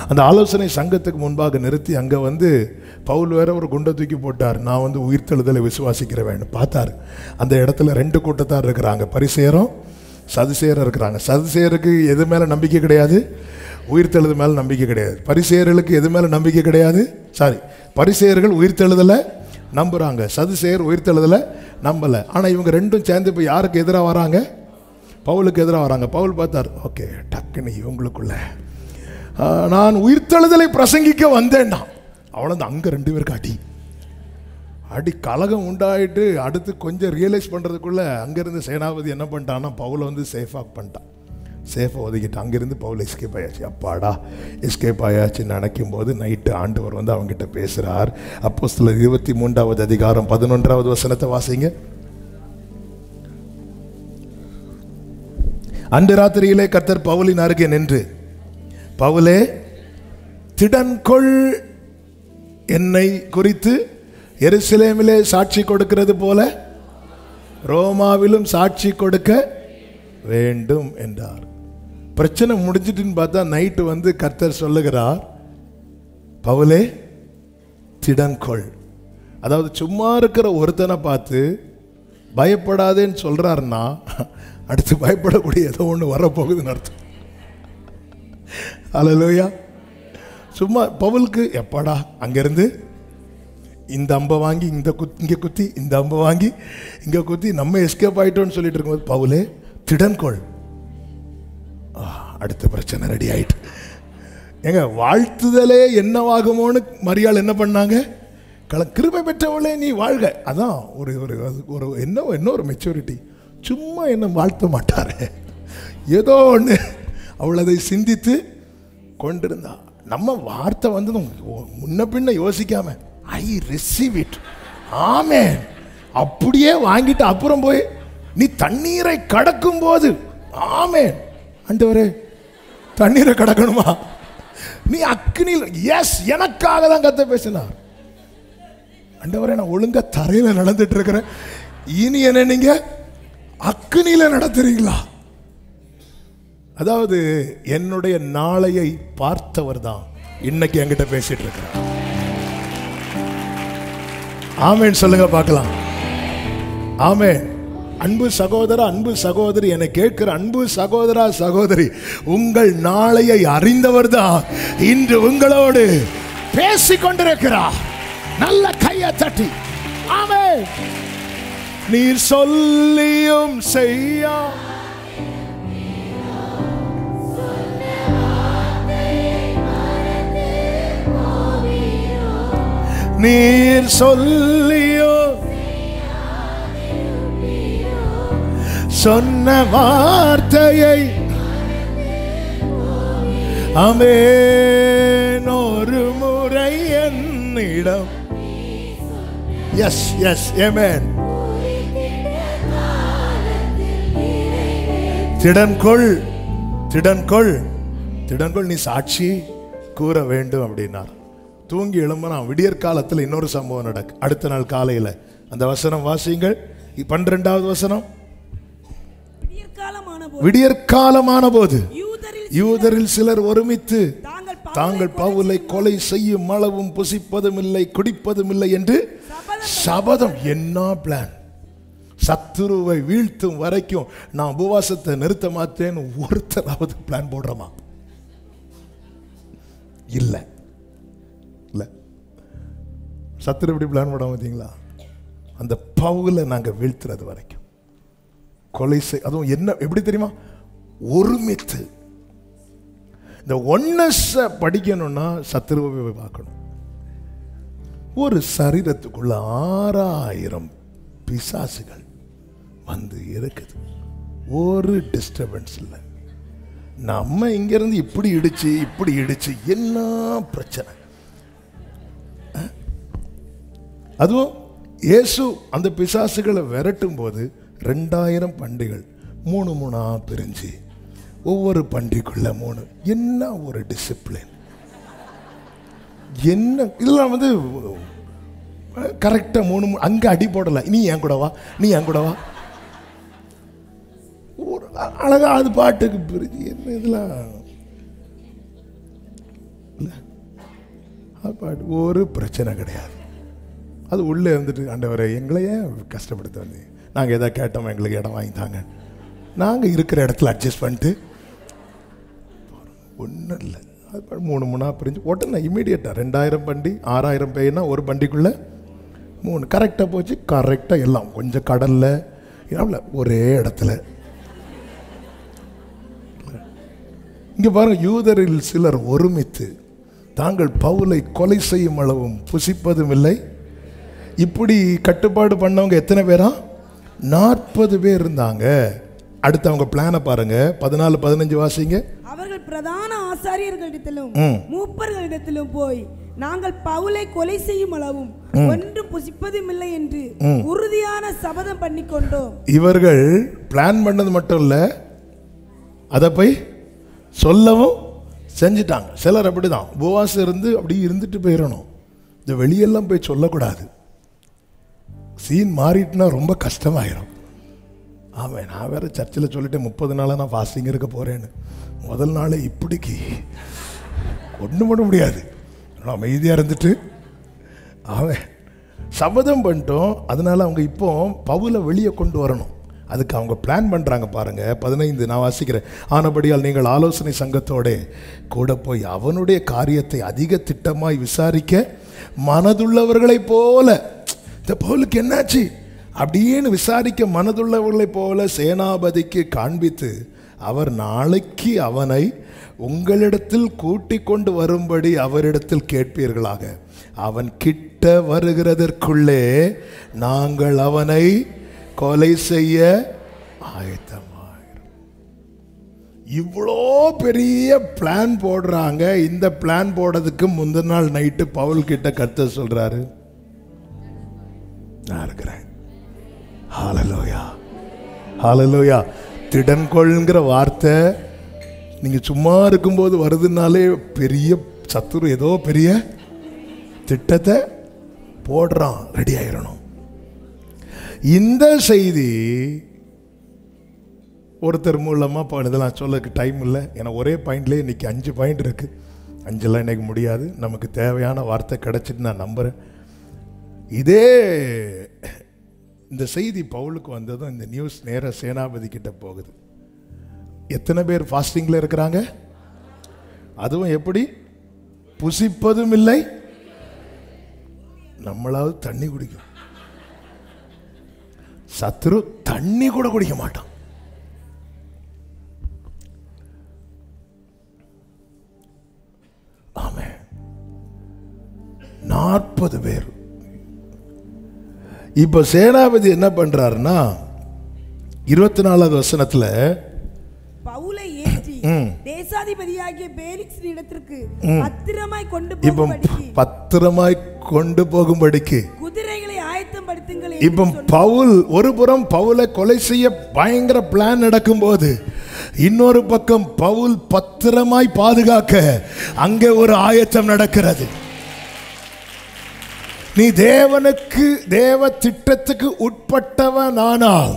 அந்த ஆலோசனை சங்கத்துக்கு முன்பாக நிறுத்தி அங்க பவுல் வேற ஒரு குண்டை தூக்கி போட்டார். நான் உயிர்த்தெழுதலை விசுவாசிக்கிறேன் பார்த்தாரு. அந்த இடத்துல ரெண்டு கூட்டத்தார் இருக்கிறாங்க, பரிசேயரும் சதுசேயரும் இருக்கிறாங்க. சதுசேயருக்கு எது மேல நம்பிக்கை கிடையாது? உயிர்த்தெழுது மேல நம்பிக்கை கிடையாது. பரிசேயர்களுக்கு எது மேல நம்பிக்கை கிடையாது? பரிசேயர்கள் உயிர்த்தெழுதலை நம்புறாங்க, சதுசேயர் உயிர்த்தெழுதலை நம்பல. ஆனா இவங்க ரெண்டும் சேர்ந்து இப்ப யாருக்கு எதிராக வராங்க? பவுலுக்கு எதிராக வராங்க. பவுல் பார்த்தார், ஓகே டக்குன்னு இவங்களுக்குள்ள நான் உயிர்த்தெழுதலை பிரசங்கிக்க வந்தேன்னா அவ்வளோதான். அங்கே ரெண்டு பேருக்கு அடி கலகம் உண்டாயிட்டு அடுத்து கொஞ்சம் ரியலைஸ் பண்ணுறதுக்குள்ள அங்கேருந்து சேனாபதி என்ன பண்ணிட்டான்னா பவுலை சேஃபாக பண்ணிட்டான். சேஃபாக ஒதுக்கிட்டு அங்கேருந்து பவுல் எஸ்கேப் ஆயாச்சு. அப்பாடா எஸ்கேப் ஆயாச்சுன்னு நினைக்கும் போது நைட்டு ஆண்டவர் அவங்ககிட்ட பேசுகிறார். அப்போஸ்தலர் 23வது அதிகாரம் 11வது வசனத்தை வாசிங்க. அன்று ராத்திரியிலே கர்த்தர் பவுலின் அருகே நின்று, பவுலே திடன்கொள், என்னை குறித்து எருசலேமிலே சாட்சி கொடுக்கிறது போல ரோமாவிலும் சாட்சி கொடுக்க வேண்டும் என்றார். பிரச்சனை முடிஞ்சிட்டுன்னு பார்த்தா நைட்டு வந்து கர்த்தர் சொல்லுகிறார், பவுலே திடன்கொள். அதாவது சும்மா இருக்கிற ஒருத்தனை பார்த்து பயப்படாதேன்னு சொல்றாருன்னா அடுத்து பயப்படக்கூடிய ஏதோ ஒன்று வரப்போகுதுன்னு அர்த்தம். அல்லேலூயா. சும்மா பவுலுக்கு எப்படா அங்கிருந்து இந்த அம்பை வாங்கி இங்கே குத்தி, இந்த அம்பை வாங்கி இங்கே குத்தி நம்ம எஸ்கேப் ஆயிட்டோம்னு சொல்லிட்டு இருக்கும்போது, பவுலே திடன்கொள், அடுத்த பிரச்சனை ரெடி ஆயிட்டு. எங்க வாழ்த்துதலே என்னவாகுமோன்னு மரியாள் என்ன பண்ணாங்க, கிருபை பெற்றவளே நீ வாழ்க. அதான் ஒரு ஒரு இன்னொரு மெச்சூரிட்டி. சும்மா என்ன வாழ்த்த மாட்டாரு, ஏதோ ஒன்று அவள் அதை சிந்தித்து கொண்டிருந்தா. நம்ம வார்த்தை வந்து முன்ன பின்ன யோசிக்காம ஐ ரிசீவ் இட், ஆமென், அப்படியே வாங்கிட்டு அப்புறம் போய் நீ தண்ணீரை கடக்கும் போது ஆமென் ஆண்டவரே தண்ணீரை கடக்கணுமா, நீ அக்னியில், எஸ் எனக்காக தான் கத்த பேசினார். ஆண்டவரே நான் ஒழுங்கா தரையில நடந்துட்டு இருக்கிறேன், இனி என்ன நீங்க அக்னியில நடத்துறீங்களா? அதாவது என்னுடைய நாளையை பார்த்தவர் தான் இன்னைக்கு என்கிட்ட பேசிட்டு இருக்கிறார். ஆமென் சொல்லுங்க பார்க்கலாம். ஆமென். அன்பு சகோதரா, அன்பு சகோதரி, என்னை கேட்கிற அன்பு சகோதரா சகோதரி, உங்கள் நாளையை அறிந்தவர் தான் இன்று உங்களோடு பேசிக் கொண்டிருக்கிறார். நல்ல கையை தட்டி ஆமென். நீர் சொல்லியும் செய்யா நீர் சொல்லியோ சொன்ன வார்த்தையை ஆமென் ஒரு முறை என்னிடம், எஸ் எஸ் ஆமென், திடன்கொள் திடன்கொள் திடன்கொள், நீ சாட்சி கூற வேண்டும் அப்படின்னார். தூங்கி எழும்பனா விடியற் காலத்தில் இன்னொரு சம்பவம் நடக்கு. அடுத்த நாள் காலையில் அந்த வசனம் வாசியுங்கள். 12வது வசனம். விடியற்காலமான போது யூதரில் சிலர் ஒருமித்து தாங்கள் பவுலை கொலை செய்யும் அளவும் புசிப்பதும் இல்லை குடிப்பதும் இல்லை என்று சபதம். என்ன பிளான்! சத்துருவை வீழ்த்தும் வரைக்கும் நான் உபவாசத்தை நிறுத்த மாட்டேன்னு ஒருத்தராவது பிளான் போடுறோமா? இல்லை இல்லை. சத்துரு எப்படி பிளான் போட பார்த்தீங்களா? அந்த பவுலை நாங்கள் வீழ்த்துறது வரைக்கும் கொலை செய், அதுவும் என்ன எப்படி தெரியுமா, ஒருமித்து. இந்த ஒன்னஸ் படிக்கணும்னா சத்துருவை பார்க்கணும். ஒரு சரீரத்துக்குள்ள 6000 பிசாசுகள் வந்து இருக்குது, ஒரு டிஸ்டர்பன்ஸ் இல்லை. நம்ம இங்கிருந்து இப்படி இடிச்சு என்ன பிரச்சனை. அதுவும் இயேசு அந்த பிசாசுகளை விரட்டும் போது 2000 பண்டிகள் 3 பிரிஞ்சு ஒவ்வொரு பண்டிக்குள்ள 3. என்ன ஒரு டிசிப்ளின்! என்ன இதெல்லாம் வந்து கரெக்டா 3 அங்க அடி போடல, நீ என் கூட வா, நீ என் கூட வா, ஒரு அழகா அது பாட்டுக்கு பிரிஞ்சு. என்ன இதெல்லாம் பாட்டு, ஒரு பிரச்சனை கிடையாது. அது உள்ளே இருந்துட்டு, ஆண்டவரே எங்களை ஏன் கஷ்டப்படுத்த வந்து, நாங்கள் எதாவது கேட்டோம் எங்களுக்கு இடம் வாங்கித்தாங்க, நாங்கள் இருக்கிற இடத்துல அட்ஜஸ்ட் பண்ணிட்டு ஒன்றும் இல்லை. அது 3 பிரிஞ்சு உடனே இமீடியட்டாக 2000 பண்டி 6000 பேய்னா ஒரு பண்டிக்குள்ளே 3 கரெக்டாக போச்சு. கரெக்டாக எல்லாம் கொஞ்சம் கடலில் ஒரே இடத்துல. இங்கே பாருங்க, யூதரில் சிலர் ஒருமித்து தாங்கள் பவுலை கொலை செய்யும் அளவும் புசிப்பதும் இல்லை. இப்படி கட்டுப்பாடு பண்ணவங்க எத்தனை பேரா? 40 பேர் இருந்தாங்க. அடுத்து அவங்க பிளானை பாருங்க. 14-15 வாசிங்க. அவர்கள் பிரதான ஆசாரியர்களிடத்திலும் மூப்பர்களிடத்திலும் போய் நாங்கள் பவுலை கொலை செய்யும் அளவும் ஒன்றும் புசிப்பதும் இல்லை என்று உறுதியான சபதம் பண்ணி கொண்டோம். இவர்கள் பிளான் பண்ணது மட்டும் இல்ல, அதை போய் சொல்லவும் செஞ்சுட்டாங்க. சிலர் அப்படிதான் உபவாசம் இருந்து அப்படி இருந்துட்டு போயிடணும். இந்த வெளியெல்லாம் போய் சொல்லக்கூடாது. சீன் மாறிட்டுனா ரொம்ப கஷ்டமாயிரும். ஆமாம், நான் வேற சர்ச்சில் சொல்லிட்டேன் 30 நாளாக நான் ஃபாஸ்டிங் இருக்க போகிறேன்னு. முதல் நாள் இப்படிக்கு ஒன்றும் பண்ண முடியாது, அமைதியாக இருந்துட்டு அவன் சபதம் பண்ணிட்டோம். அதனால அவங்க இப்போ பவுலை வெளியே கொண்டு வரணும். அதுக்கு அவங்க பிளான் பண்ணுறாங்க பாருங்க. 15 நான் வாசிக்கிறேன். ஆனபடியால் நீங்கள் ஆலோசனை சங்கத்தோட கூட போய் அவனுடைய காரியத்தை அதிக திட்டமாய் விசாரிக்க மனதுள்ளவர்களைப் போல, இந்த பவுலுக்கு என்னாச்சு அப்படின்னு விசாரிக்க மனதுள்ளவர்களைப் போல சேனாபதிக்கு காண்பித்து அவர் நாளைக்கு அவனை உங்களிடத்தில் கூட்டிக் கொண்டு வரும்படி அவரிடத்தில் கேட்பீர்களாக. அவன் கிட்ட வருகிறதற்குள்ளே நாங்கள் அவனை கொலை செய்ய ஆயத்தமாயிரும். இவ்வளோ பெரிய பிளான் போடுறாங்க. இந்த பிளான் போடுறதுக்கு முந்தின நாள் நைட்டு பவுல் கிட்ட கர்த்தர் சொல்றாரு, நான் இருக்கிறேன். ஹல்லேலூயா, ஹல்லேலூயா. திடன்கொள்ங்கிற வார்த்தை நீங்க சும்மா இருக்கும்போது வருதுனாலே பெரிய சத்துரு ஏதோ பெரிய திட்டத்தை போடுறான், ரெடி ஆயிரணும். இந்த செய்தி ஒருத்தர் மூலமா இதெல்லாம் சொல்ல டைம் இல்லை. ஏன்னா ஒரே பாயிண்ட்லேயே இன்னைக்கு 5 பாயிண்ட் இருக்கு. 5 இன்னைக்கு முடியாது. நமக்கு தேவையான வார்த்தை கிடைச்சிட்டு நான் நம்புறேன். இதே இந்த செய்தி பவுலுக்கு வந்ததும் இந்த நியூஸ் நேர சேனாபதி கிட்ட போகுது. எத்தனை பேர் ஃபாஸ்டிங்ல இருக்கிறாங்க? அதுவும் எப்படி? புசிப்பதும் இல்லை, நம்மளாவது தண்ணி குடிக்கும். சத்துரு தண்ணி கூட குடிக்க மாட்டான். ஆமென். 40 பேர். இப்ப சேனாபதி என்ன பண்றாருன்னா 24வது வசனத்துல பவுலை ஏற்றி தேசாதிபதியாகிய பேலிக்ஸ் இடத்திற்கு பத்திரமாய் கொண்டு போகும்படிக்கு குதிரைகளை ஆயத்தப்படுத்துங்கள். இப்ப பவுல் ஒரு புறம் பவுலை கொலை செய்ய பயங்கர பிளான் நடக்கும் போது, இன்னொரு பக்கம் பவுல் பத்திரமாய் பாதுகாக்க அங்கே ஒரு ஆயத்தம் நடக்கிறது. நீ தேவனுக்கு தேவ திட்டத்துக்கு உட்பட்டவனானால்,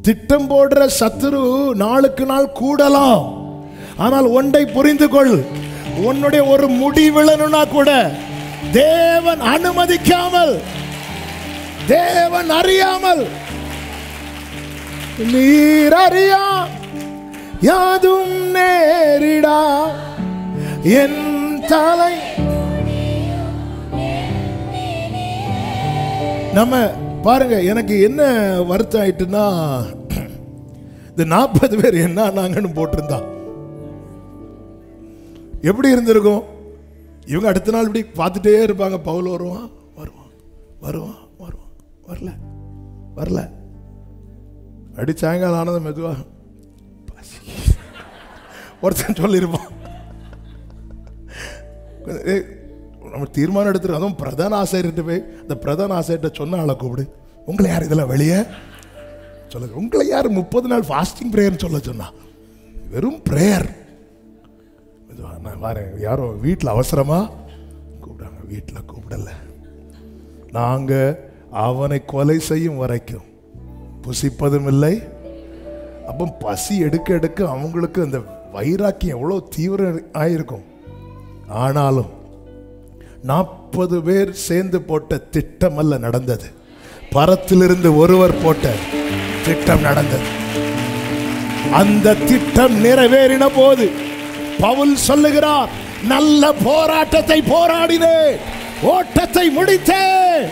திட்டம் போடுற சத்துரு நாளுக்கு நாள் கூடலாம். ஆனால் ஒன்றை புரிந்து கொள், உன்னுடைய ஒரு முடி விழணும்னா கூட தேவன் அனுமதிக்காமல், தேவன் அறியாமல், நீர் அறியா யாதும் நேரிடா என் தலை. நம்ம பாருங்க, எனக்கு என்ன வருத்தம் ஆயிட்டுன்னா, இந்த 40 பேர் என்ன நாங்கன்னு போட்டிருந்தா எப்படி இருந்திருக்கும்? இவங்க அடுத்த நாள் இப்படி பார்த்துட்டே இருப்பாங்க. பவுல் வருவான் வருவான் வருவான் வருவான், வரல வரல. அடி சாயங்காலம் ஆனது மெதுவா ஒருத்தன் சொல்லியிருப்பான், நம்ம தீர்மானம் எடுத்துருக்கோம். அதுவும் பிரதான ஆசிரியர்கிட்ட போய் அந்த பிரதான ஆசிரியர்கிட்ட சொன்ன ஆளை கூப்பிடு, உங்களை யார் இதெல்லாம் வெளியே சொல்ல, உங்களை யார் 30 நாள் ஃபாஸ்டிங் ப்ரேயர்னு சொல்ல சொன்னா? வெறும் ப்ரேயர். நான் வரேன். யாரோ வீட்டில் அவசரமா கூப்பிடாங்க, வீட்டில் கூப்பிடல. நாங்க அவனை கொலை செய்யும் வரைக்கும் புசிப்பதும் இல்லை. அப்போ பசி எடுக்க எடுக்க அவங்களுக்கு அந்த வைராக்கியம் எவ்வளோ தீவிரம் ஆயிருக்கும். ஆனாலும் 40 பேர் சேர்ந்து போட்ட திட்டம் அல்ல நடந்தது, பரத்திலிருந்து ஒருவர் போட்ட திட்டம் நடந்தது. அந்த திட்டம் நிறைவேறின போது பவுல் சொல்லுகிறார், நல்ல போராட்டத்தை போராடினேன், ஓட்டத்தை முடித்தேன்.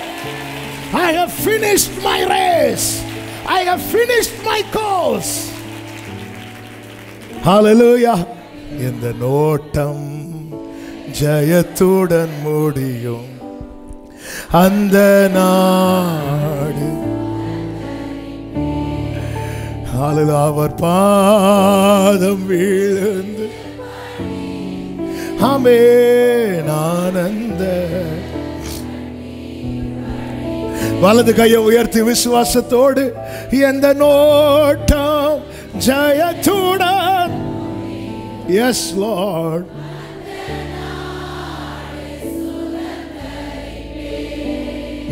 I have finished my race. I have finished my course. Hallelujah. இந்த நோட்டம் ஜெயத்துடன் முடியும் அந்த நாடு. அவர் பாதம் வீழ்ந்து ஆமென் ஆனந்த. வலது கையை உயர்த்தி விசுவாசத்தோடு, எந்த நோட்டம் ஜெயத்துடன். Yes Lord.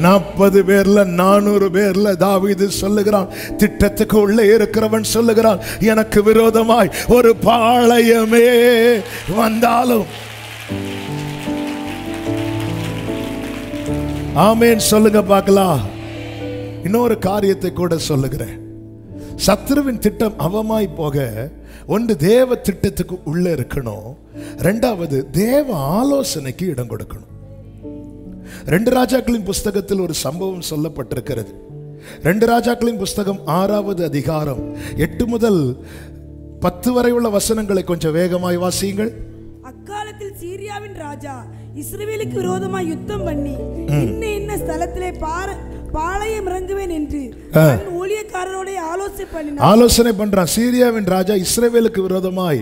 40 பேர்ல 400 பேர்ல தாவீது சொல்லுகிறான், திட்டத்துக்கு உள்ளே இருக்கிறவன் சொல்லுகிறான், எனக்கு விரோதமாய் ஒரு பாளையமே வந்தாலும். ஆமென் சொல்லுங்க பார்க்கலாம். இன்னொரு காரியத்தை கூட சொல்லுகிறேன். சத்துருவின் திட்டம் அவமாய் போக ஒன்று தேவ திட்டத்துக்கு உள்ள இருக்கணும், ரெண்டாவது தேவ ஆலோசனைக்கு இடம் கொடுக்கணும். 2 ராஜாக்களின் புஸ்தகத்தில் ஒரு சம்பவம் சொல்லப்பட்டிருக்கிறது. 2 ராஜாக்களின் புஸ்தகம் 6வது அதிகாரம் 8 முதல் 10 வரை உள்ள வசனங்களை கொஞ்சம் வேகமாய் வாசியுங்கள். அக்காலத்தில் சீரியாவின் ராஜா இஸ்ரவேலுக்கு விரோதமாய் யுத்தம் பண்ணி இன்ன ஸ்தலத்திலே பாளையம் இறங்குவேன் என்று ஊழியக்காரரோட ஆலோசனை பண்றான். சீரியாவின் ராஜா இஸ்ரவேலுக்கு விரோதமாய்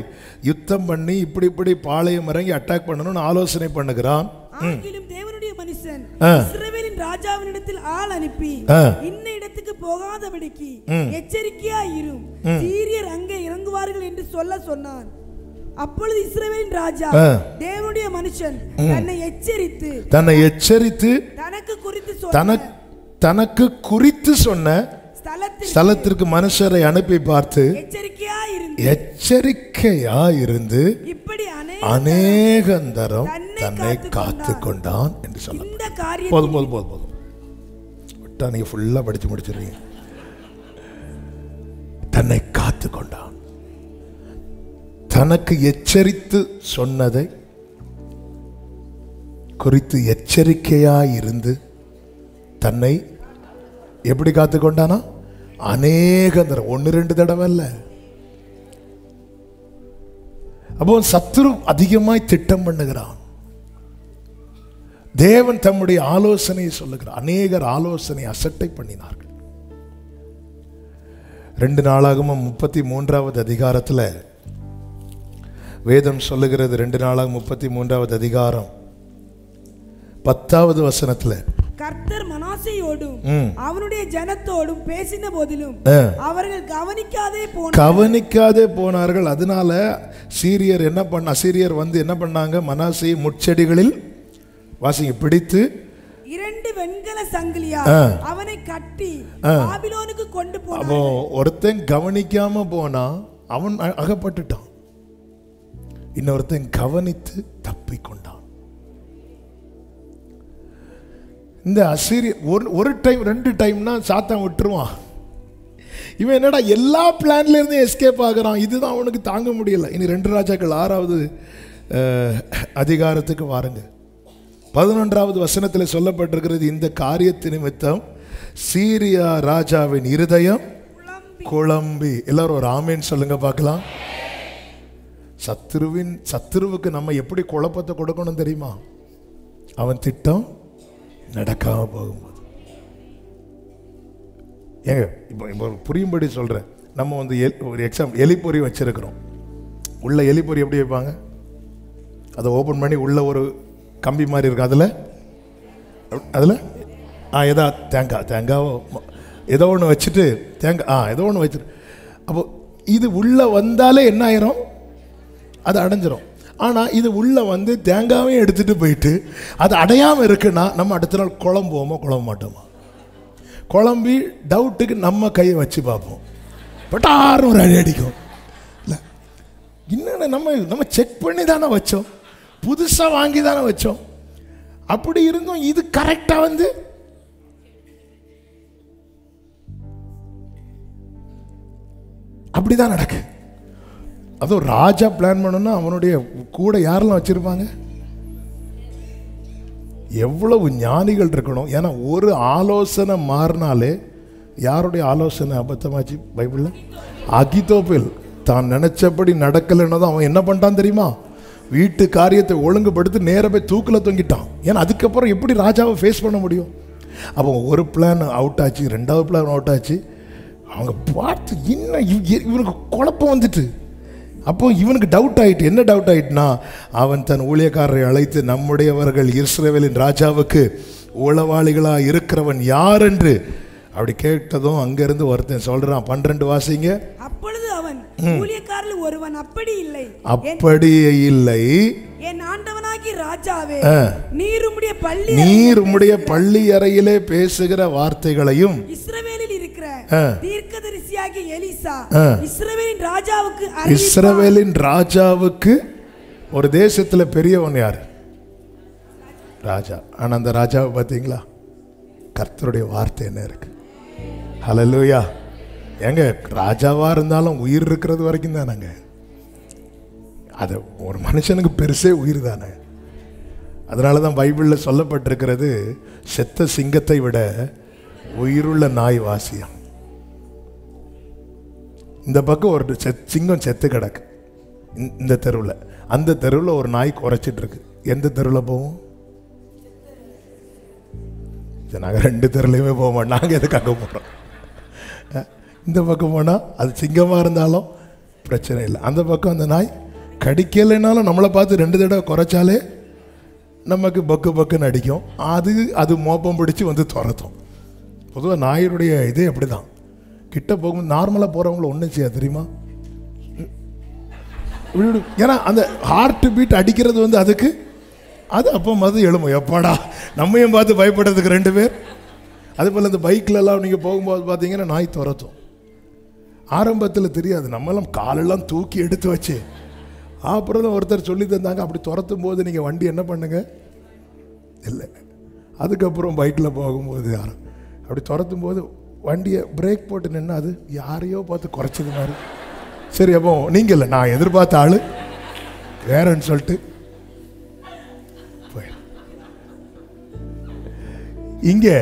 யுத்தம் பண்ணி இப்படி பாளையம் இறங்கி அட்டாக் பண்ணணும்னு ஆலோசனை பண்ணுகிறான். ஆகிலும் தேவனுடைய மனுஷன் இஸ்ரவேலின் ராஜாவினிடத்தில் ஆள் அனுப்பி இன்ன இடத்துக்கு போகாதபடிக்கு எச்சரிக்கையா இரும், சீரியர் அங்கே இறங்குவார்கள் என்று சொன்னான். அப்பொழுது இஸ்ரவேலின் ராஜா தேவனுடைய மனுஷன் தன்னை எச்சரித்து தனக்கு குறித்து சொன்ன ஸ்தலத்திற்கு மனுஷரை அனுப்பி பார்த்து எச்சரிக்கையா இருந்து இப்படி அநேகந்தரம் தன்னை காத்து கொண்டான் என்று சொல்ல. போதும் நீங்க ஃபுல்லா படிச்சு முடிச்சிருக்கீங்க. தன்னை காத்து கொண்டான், தனக்கு எச்சரித்து சொன்னதை குறித்து எச்சரிக்கையா இருந்து தன்னை எப்படி காத்து கொண்டானா? அநேக தடவை, 1-2 தடவை அல்ல. அப்போ சத்துரு அதிகமாய் திட்டம் பண்ணுகிறான். தேவன் தம்முடைய ஆலோசனையை சொல்லுகிறார். அநேகர் ஆலோசனை அசட்டை பண்ணினார்கள். 2 நாளாகமும் 33வது அதிகாரத்தில் வேதம் சொல்லுகிறது. 2 நாளாக 33வது அதிகாரம் 10வது வசனத்துல கர்த்தர் மனாசேயோடும் அவனுடைய ஜனத்தோடும் பேசின போதிலும் அவர்கள் கவனிக்காதே போனார்கள். அதனால அசீரியர் வந்து என்ன பண்ணாங்க? மனாசேயை முட்செடிகளில் வாசிங்க பிடித்து 2 வெண்கல சங்கிலியா அவனை கட்டி பாபிலோனுக்கு கொண்டு போனார்கள். அப்போ ஒருத்தன் கவனிக்காம போனா அவன் அகப்பட்டுட்டான், இன்னொருத்தன் கவனித்து தப்பிக்கொண்டான். இந்த அசீரியர் ஒரு டைம் 2 டைம்னா சாத்தான் விட்டுருவான். இவன் என்னடா எல்லா பிளான்ல இருந்து எஸ்கேப் ஆகிறான், இதுதான் அவனுக்கு தாங்க முடியல. இனி 2 ராஜாக்கள் 6வது அதிகாரத்துக்கு வாருங்க. 11வது வசனத்தில் சொல்லப்பட்டிருக்கிறது, இந்த காரியத்து நிமித்தம் சீரியா ராஜாவின் இருதயம் குழம்பி. எல்லாரும் ஒரு ஆமேன் சொல்லுங்க பார்க்கலாம். சத்துருவுக்கு நம்ம எப்படி குழப்பத்தை கொடுக்கணும் தெரியுமா? அவன் திட்டம் நடக்காம போகும்போது. ஏங்க இப்போ புரியும்படி சொல்றேன். நம்ம வந்து ஒரு எக்ஸாம்பிள், எலிப்பொறி வச்சிருக்கிறோம். உள்ள எலிப்பொறி எப்படி வைப்பாங்க? அதை ஓப்பன் பண்ணி உள்ள ஒரு கம்பி மாதிரி இருக்கும். அதில் ஏதோ தேங்காவோ ஏதோ ஒன்று வச்சுட்டு ஏதோ ஒன்று வச்சுட்டு, அப்போ இது உள்ள வந்தாலே என்ன ஆயிரும்? அது அடைஞ்சிரும். ஆனால் இது உள்ளே வந்து தேங்காவையும் எடுத்துகிட்டு போயிட்டு அது அடையாமல் இருக்குன்னா நம்ம அடுத்த நாள் குழம்புவோமோ குழம்ப மாட்டோமா? குழம்பி டவுட்டுக்கு நம்ம கையை வச்சு பார்ப்போம், பட் ஆறும் ஒரு அடி அடிக்கும். இல்லை இன்னொன்று நம்ம செக் பண்ணி தானே வச்சோம், புதுசாக வாங்கி தானே வச்சோம். அப்படி இருந்தும் இது கரெக்டாக வந்து அப்படிதான் நடக்கு. அதுவும் ராஜா பிளான் பண்ணணும்னா அவனுடைய கூட யாரெல்லாம் வச்சிருப்பாங்க? எவ்வளவு ஞானிகள் இருக்கணும். ஏன்னா ஒரு ஆலோசனை மாறினாலே, யாருடைய ஆலோசனை அபத்தமாச்சு பைபிளில்? அகிதோப்பேல் தான் நினைச்சபடி நடக்கலைன்னு தான் அவன் என்ன பண்ணிட்டான் தெரியுமா? வீட்டு காரியத்தை ஒழுங்குபடுத்தி நேர போய் தூக்கில் தொங்கிட்டான். ஏன்னா அதுக்கப்புறம் எப்படி ராஜாவை ஃபேஸ் பண்ண முடியும்? அப்போ ஒரு பிளான் அவுட் ஆச்சு, 2வது பிளான் அவுட் ஆச்சு. அவங்க பார்த்து இன்னும் இவனுக்கு குழப்பம் வந்துட்டு, அப்போ இவனுக்கு டவுட் ஆயிட்டு. என்ன டவுட் ஆயிட்டுனா, அவன் தன் ஊழியக்காரரை அழைத்து, நம்முடையவர்கள் இஸ்ரவேலின் ராஜாவுக்கு உளவாளிகளாக இருக்கிறவன் யார் என்று அப்படி கேட்டதும் அங்கிருந்து ஒருத்தன் சொல்றான். 12 வாசிங்க. அப்பொழுது அவன் ஊழியக்காரரில் ஒருவன் அப்படி இல்லை என் ஆண்டவனாகிய ராஜாவே, நீர் உம்முடைய பள்ளி அறையிலே பேசுகிற வார்த்தைகளையும் இஸ்ரவேலில் இருக்கிற தீர்க்கதரிசியாகிய எலிசா இஸ்ரவேலின் ராஜாவுக்கு ஒரு தேசத்துல பெரியவன் யாரு? ராஜா. ஆனா அந்த ராஜாவை பார்த்தீங்களா? கர்த்தருடைய வார்த்தை என்ன இருக்கு? ஹல்லேலூயா. எங்க ராஜாவா இருந்தாலும் உயிர் இருக்கிறது வரைக்கும் தானங்க. அது ஒரு மனுஷனுக்கு பெருசே உயிர் தானே. அதனாலதான் பைபிள்ல சொல்லப்பட்டிருக்கிறது, செத்த சிங்கத்தை விட உயிருள்ள நாய் வாசியம். இந்த பக்கம் ஒரு சிங்கம் செத்து கிடக்கு இந்த தெருவில், அந்த தெருவில் ஒரு நாய் குறைச்சிட்டு இருக்கு. எந்த தெருவில் போவோம்? நாங்கள் 2 தெருலையுமே போக மாட்டோம். நாங்கள் எதுக்கு அங்கே போகிறோம்? இந்த பக்கம் போனால் அது சிங்கமாக இருந்தாலும் பிரச்சனை இல்லை. அந்த பக்கம் அந்த நாய் கடிக்கலைனாலும் நம்மளை பார்த்து 2 தடவை குறைச்சாலே நமக்கு பக்கு பக்குன்னு அடிக்கும். அது மோப்பம் பிடிச்சி வந்து துரத்தும். பொதுவாக நாயினுடைய இதே அப்படி தான். கிட்ட போகும்போது நார்மலாக போகிறவங்கள ஒன்றும் செய்யாது தெரியுமா? ஏன்னா அந்த ஹார்ட் பீட் அடிக்கிறது வந்து அதுக்கு அது அப்போ மது எழுமும். எப்பாடா நம்மையும் பார்த்து பயப்படுறதுக்கு 2 பேர். அதுபோல் இந்த பைக்கிலலாம் நீங்கள் போகும்போது பார்த்தீங்கன்னா நாய் துரத்தும். ஆரம்பத்தில் தெரியாது, நம்மளாம் காலெல்லாம் தூக்கி எடுத்து வச்சு. அப்புறம் தான் ஒருத்தர் சொல்லி தந்தாங்க, அப்படி துரத்தும் போது நீங்கள் வண்டி என்ன பண்ணுங்க இல்லை. அதுக்கப்புறம் பைக்கில் போகும்போது யாரும் அப்படி துரத்தும் போது வண்டியை பிரேக் போட்டு நின்று அது யாரையோ பார்த்து குறைச்சது மாதிரி. சரி, அப்போ நீங்கள் இல்லை, நான் எதிர்பார்த்த ஆள் வேறன்னு சொல்லிட்டு போய் இங்கே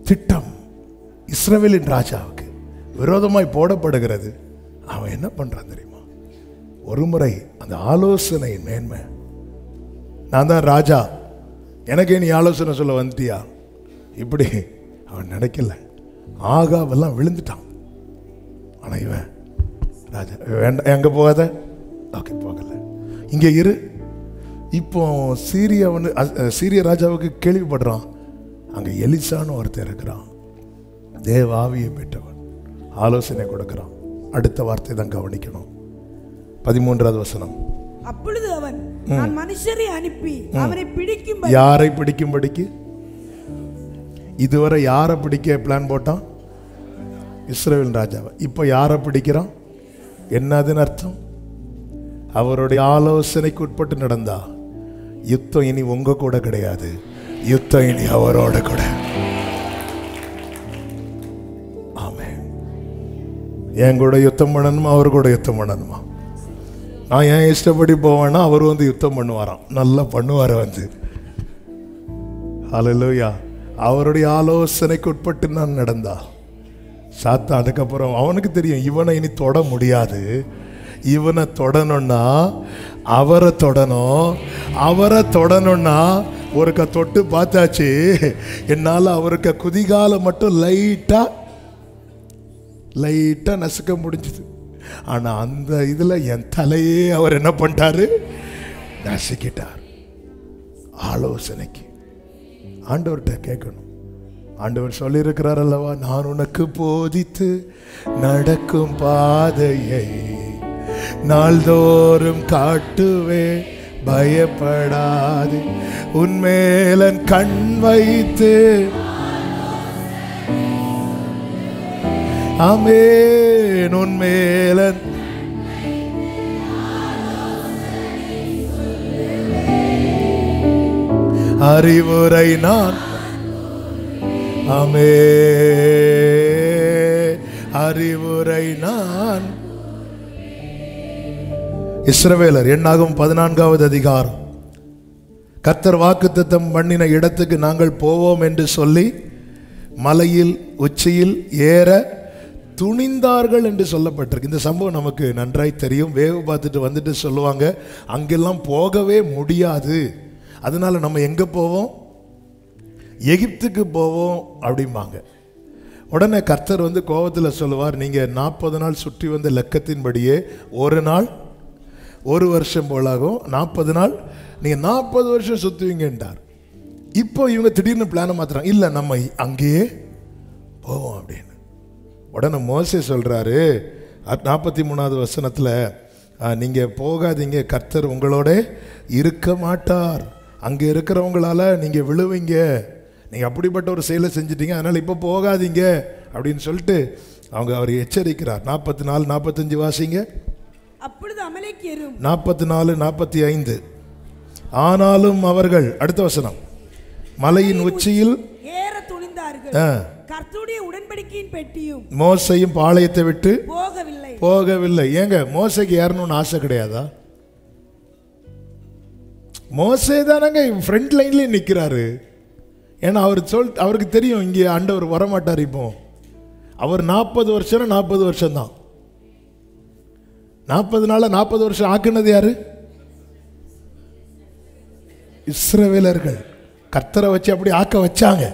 திட்டம் இஸ்ரவேலின் ராஜாவுக்கு விரோதமாய் போடப்படுகிறது. அவன் என்ன பண்றான் தெரியுமா? ஒரு முறை அந்த ஆலோசனை மேன்மை, நான் தான் ராஜா, எனக்கே நீ ஆலோசனை சொல்ல வந்துட்டியா, இப்படி அவன் நினைக்கல. ஆகாவெல்லாம் விழுந்துட்டான். ஆனா இவன் ராஜா வேண்டாம், எங்க போகாத, ஓகே போகல, இங்க இரு. இப்போ சீரிய ராஜாவுக்கு கேள்விப்படுறான், அங்க எலிசான்னு ஒருத்தர் இருக்கிறான், தேவ ஆவியை பெற்றவன், ஆலோசனை கொடுக்கிறான். அடுத்த வார்த்தை தான் கவனிக்கணும். 13வது வசனம். அப்பொழுது அவன், நான் மனுஷரை அனுப்பி அவனை பிடிக்கும். யாரை பிடிக்கும்படிக்கு? இதுவரை யாரை பிடிக்க பிளான் போட்டான்? இஸ்ரவேல் ராஜாவை. இப்போ யாரை பிடிக்கிறான்? என்னதுன்னு அர்த்தம்? அவருடைய ஆலோசனைக்கு உட்பட்டு நடந்தா யுத்தம் இனி உங்க கூட கிடையாது, யுத்தம் இனி அவரோட கூட. ஆமென். என் கூட யுத்தம் பண்ணணுமா, அவர் கூட யுத்தம் பண்ணணுமா? நான் ஏன் இஷ்டப்படி போவேன்னா அவர் வந்து யுத்தம் பண்ணுவாராம், நல்லா பண்ணுவார் வந்து. ஹல்லேலூயா. அவருடைய ஆலோசனைக்கு உட்பட்டு நான் நடந்தா சாத்தா, அதுக்கப்புறம் அவனுக்கு தெரியும் இவனை இனி தொட முடியாது, இவனை தொடணும்னா அவரை தொடணும், அவரை தொடணும்னா ஒருக்க தொட்டு பார்த்தாச்சு, என்னால் அவருக்கு குதிகால மட்டும் லைட்டா நசுக்க முடிஞ்சுது. ஆனா அந்த இதுல என் தலையே அவர் என்ன பண்ணிட்டாரு? நசுக்கிட்டார். ஆலோசனைக்கு ஆண்டவர்கிட்ட கேட்கணும். ஆண்டவர் சொல்லி இருக்கிறார் அல்லவா, நான் உனக்கு போதித்து நடக்கும் பாதையை நாள்தோறும் காட்டுவே, பயப்படாது, உன்மேலன் கண் வைத்து. ஆமென். உன்மேலன் அறிவுரை நான். ஆமே, அறிவுரை நான். இஸ்ரவேலர் என்னாகும் 14வது அதிகாரம். கர்த்தர் வாக்குத்தத்தம் பண்ணின இடத்துக்கு நாங்கள் போவோம் என்று சொல்லி மலையில் உச்சியில் ஏற துணிந்தார்கள் என்று சொல்லப்பட்டிருக்கு. இந்த சம்பவம் நமக்கு நன்றாய் தெரியும். வேவு பார்த்துட்டு வந்துட்டு சொல்லுவாங்க, அங்கெல்லாம் போகவே முடியாது, அதனால நம்ம எங்க போவோம்? எகிப்துக்கு போவோம் அப்படிம்பாங்க. உடனே கர்த்தர் வந்து கோபத்தில் சொல்லுவார், நீங்க 40 நாள் சுற்றி வந்த லக்கத்தின்படியே ஒரு நாள் 1 வருஷம் போலாகும், 40 நாள் நீங்க 40 வருஷம் சுத்துவீங்கன்றார். இப்போ இவங்க திடீர்னு பிளானை மாத்துறாங்க, இல்ல நம்ம அங்கேயே போவோம் அப்படின்னு. உடனே மோசே சொல்றாரு 43வது வசனத்துல, நீங்க போகாதீங்க, கர்த்தர் உங்களோட இருக்க மாட்டார், அங்க இருக்கிறவங்களால நீங்க விழுவீங்க, நீங்க அப்படிப்பட்ட ஒரு செயலை செஞ்சிட்டீங்க, அதனால இப்போ போகாதீங்க அப்படின்னு சொல்லிட்டு அவர் எச்சரிக்கிறார். 44 45 வாசிங்க. அப்பொழுது அமலேக்கியரும் 44 45. ஆனாலும் அவர்கள், அடுத்த வசனம், மலையின் உச்சியில் ஏற துணிந்தார்கள், கர்த்தருடைய உடன்படிக்கையின் பெட்டியும் மோசையும் பாளையத்தை விட்டு போகவில்லை. ஏங்க மோசைக்கு ஏறணும்னு ஆசை கிடையாதா? மோசே தானங்க ஃப்ரண்ட் லைன்லயே நிற்கிறாரு. ஏன்னா அவருக்கு தெரியும் இங்கே ஆண்டவர் வரமாட்டார். இப்போ அவர் 40 வருஷம் 40 வருஷம் தான். 40 நாள் 40 வருஷம் ஆக்குனது யாரு? இஸ்ரவேலர்கள். கர்த்தரை வச்சு அப்படி ஆக்க வச்சாங்க.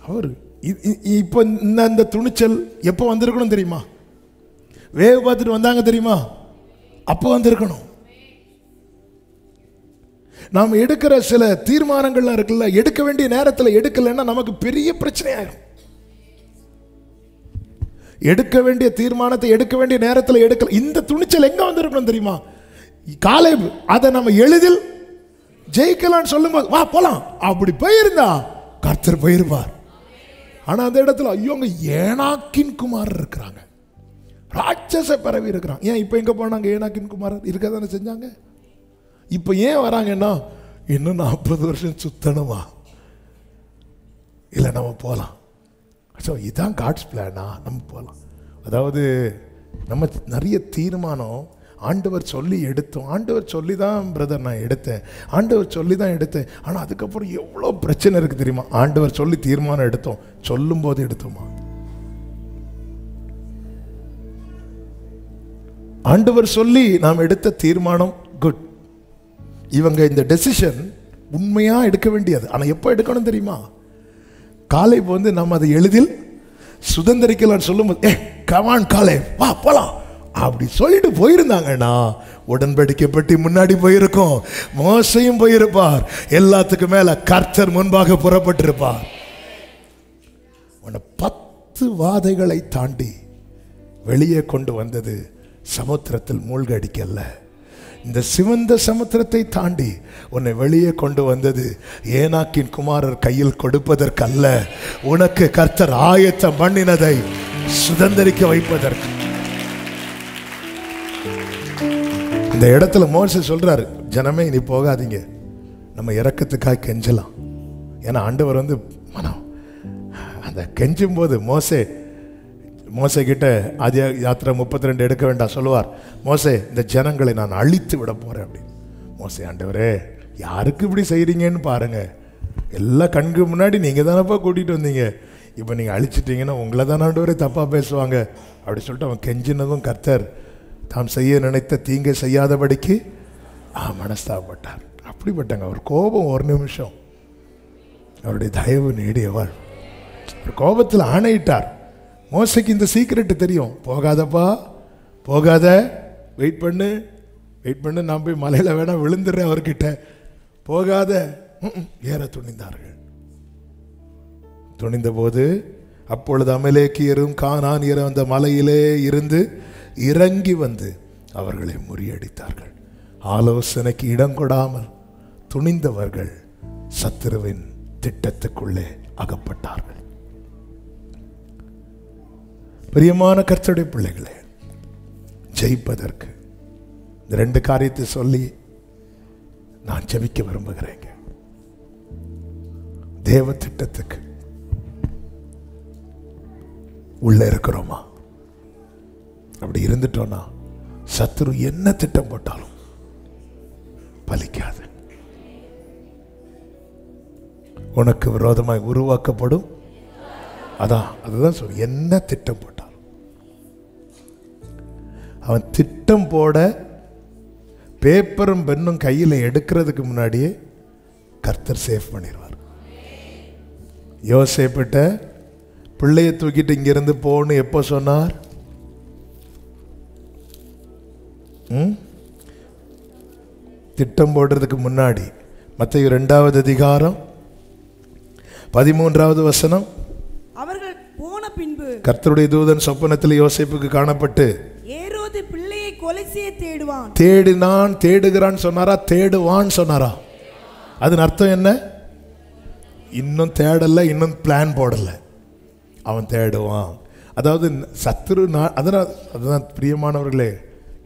அவர் இப்போ இந்த துணிச்சல் எப்போ வந்திருக்கணும் தெரியுமா? வேவு பார்த்துட்டு வந்தாங்க தெரியுமா? அப்போ வந்திருக்கணும். நாம் எடுக்கிற சில தீர்மானங்கள்லாம் இருக்குல்ல, எடுக்க வேண்டிய நேரத்தில் எடுக்கலைன்னா நமக்கு பெரிய பிரச்சனையாகும். எடுக்க வேண்டிய தீர்மானத்தை எடுக்க வேண்டிய நேரத்தில் எடுக்கல. இந்த துணிச்சல் எங்க வந்திருக்கணும் தெரியுமா? காலேப் அதை நம்ம எளிதில் ஜெயிக்கலாம்னு சொல்லும்போது வா போலாம் அப்படி போயிருந்தா கர்த்தர் போயிருப்பார். ஆனா அந்த இடத்துல ஐயோங்க ஏனாக்கின் குமாரர் இருக்கிறாங்க, ராட்சச பரவி இருக்கிறாங்க. ஏன் இப்போ எங்க போனாங்க? ஏனாக்கின் குமாரர் இருக்க தானே செஞ்சாங்க. இப்போ ஏன் வராங்கன்னா இன்னும் 40 வருஷம் சுத்தணுமா? இல்லை நம்ம போகலாம். ஸோ இதுதான் காட்ஸ் பிளானா, நம்ம போகலாம். அதாவது நம்ம நிறைய தீர்மானம் ஆண்டவர் சொல்லி எடுத்தோம். ஆண்டவர் சொல்லி தான் பிரதர் நான் எடுத்தேன், ஆண்டவர் சொல்லி தான் எடுத்தேன். ஆனால் அதுக்கப்புறம் எவ்வளோ பிரச்சனை இருக்குது தெரியுமா? ஆண்டவர் சொல்லி தீர்மானம் எடுத்தோம், சொல்லும் போது எடுத்தோமா? ஆண்டவர் சொல்லி நாம் எடுத்த தீர்மானம் குட். இவங்க இந்த டெசிஷன் உண்மையா எடுக்க வேண்டியது. ஆனால் எப்போ எடுக்கணும் தெரியுமா? காலேப் வந்து நம்ம அதை எளிதில் சுதந்திரிக்கலான்னு சொல்லும்போது கமான் காலேப் வா போலாம் அப்படி சொல்லிட்டு போயிருந்தாங்கன்னா உடன்படிக்கை பெட்டி முன்னாடி போயிருக்கும், மோசையும் போயிருப்பார், எல்லாத்துக்கும் மேல கர்த்தர் முன்பாக புறப்பட்டிருப்பார். 10 வாதைகளை தாண்டி வெளியே கொண்டு வந்தது சமுத்திரத்தில் மூழ்கடிக்கல்ல, இந்த சிவந்த சமுத்திரத்தை தாண்டி உன்னை வெளியே கொண்டு வந்தது ஏனாக்கின் குமாரர் கையில் கொடுப்பதற்கல்ல, உனக்கு கர்த்தர் ஆயத்தம் பண்ணினதை சுதந்திரிக்க வைப்பதற்கு. இந்த இடத்துல மோசே சொல்றாரு, ஜனமே நீ போகாதீங்க, நம்ம இறக்கத்துக்காக கெஞ்சலாம். ஏன்னா ஆண்டவர் வந்து மனம் அந்த கெஞ்சும் போது மோசே கிட்ட ஆதி யாத்திரை 32 எடுக்க வேண்டாம் சொல்லுவார். மோசே இந்த ஜனங்களை நான் அழித்து விட போறேன் அப்படின்னு. மோசே ஆண்டவரே யாருக்கு இப்படி செய்றீங்கன்னு பாருங்க, எல்லா கண்கு முன்னாடி நீங்க தானப்பா கூட்டிட்டு வந்தீங்க, இப்போ நீங்க அழிச்சிட்டீங்கன்னா உங்களை தானே ஆண்டவரே தப்பா பேசுவாங்க அப்படி சொல்லிட்டு அவன் கெஞ்சினதும் கர்த்தர் தாம் செய்ய நினைத்த தீங்கை செய்யாதபடிக்கு மனஸ்தாபப்பட்டார். அப்படிப்பட்டாங்க அவர் கோபம் ஒரு நிமிஷம், அவருடைய தயவு நீடியவர். கோபத்தில் ஆணையிட்டார். மோசைக்கு இந்த சீக்கிரட்டு தெரியும், போகாதப்பா போகாத, வெயிட் பண்ணு நான் போய் மலையில் வேணா விழுந்துடுறேன் அவர்கிட்ட, போகாத. ஏற துணிந்தார்கள். துணிந்த போது அப்பொழுது அமலேக்கியரும் கானானியரும் அந்த மலையிலே இருந்து இறங்கி வந்து அவர்களை முறியடித்தார்கள். ஆலோசனைக்கு இடம் கொடாமல் துணிந்தவர்கள் சத்துருவின் திட்டத்துக்குள்ளே அகப்பட்டார்கள். பிரியமான கர்த்தருடைய பிள்ளைகளே, ஜெயிப்பதற்கு இந்த 2 காரியத்தை சொல்லி நான் ஜெபிக்க விரும்புகிறேங்க. தேவ திட்டத்துக்கு உள்ள இருக்கிறோமா? அப்படி இருந்துட்டோம்னா சத்துரு என்ன திட்டம் போட்டாலும் பலிக்காது. உனக்கு விரோதமாய் உருவாக்கப்படும், அதுதான் சொல்லு, என்ன திட்டம் போட்டாலும் அவன் திட்டம் போட பேப்பரும் பெண்ணும் கையில் எடுக்கிறதுக்கு முன்னாடியே கர்த்தர் சேஃப் பண்ணிடுவார். யோசேப்பிட்ட பிள்ளைய தூக்கிட்டு இங்கிருந்து போன்னு எப்போ சொன்னார்? திட்டம் போடுறதுக்கு முன்னாடி. மத்தேயு 2வது அதிகாரம் 13வது வசனம். அவர்கள் போன பின்பு கர்த்தருடைய தூதன் சொப்பனத்தில் யோசேப்புக்கு காணப்பட்டு ஏரோது பிள்ளையை கொலை செய்ய தேடுவான். தேடினான், தேடுகிறான் சொன்னாரா, தேடுவான் சொன்னாரா? அதன் அர்த்தம் என்ன? இன்னும் தேடல, இன்னும் பிளான் போடல, அவன் தேடுவான். அதாவது சத்துரு. அதுதான் பிரியமானவர்களே,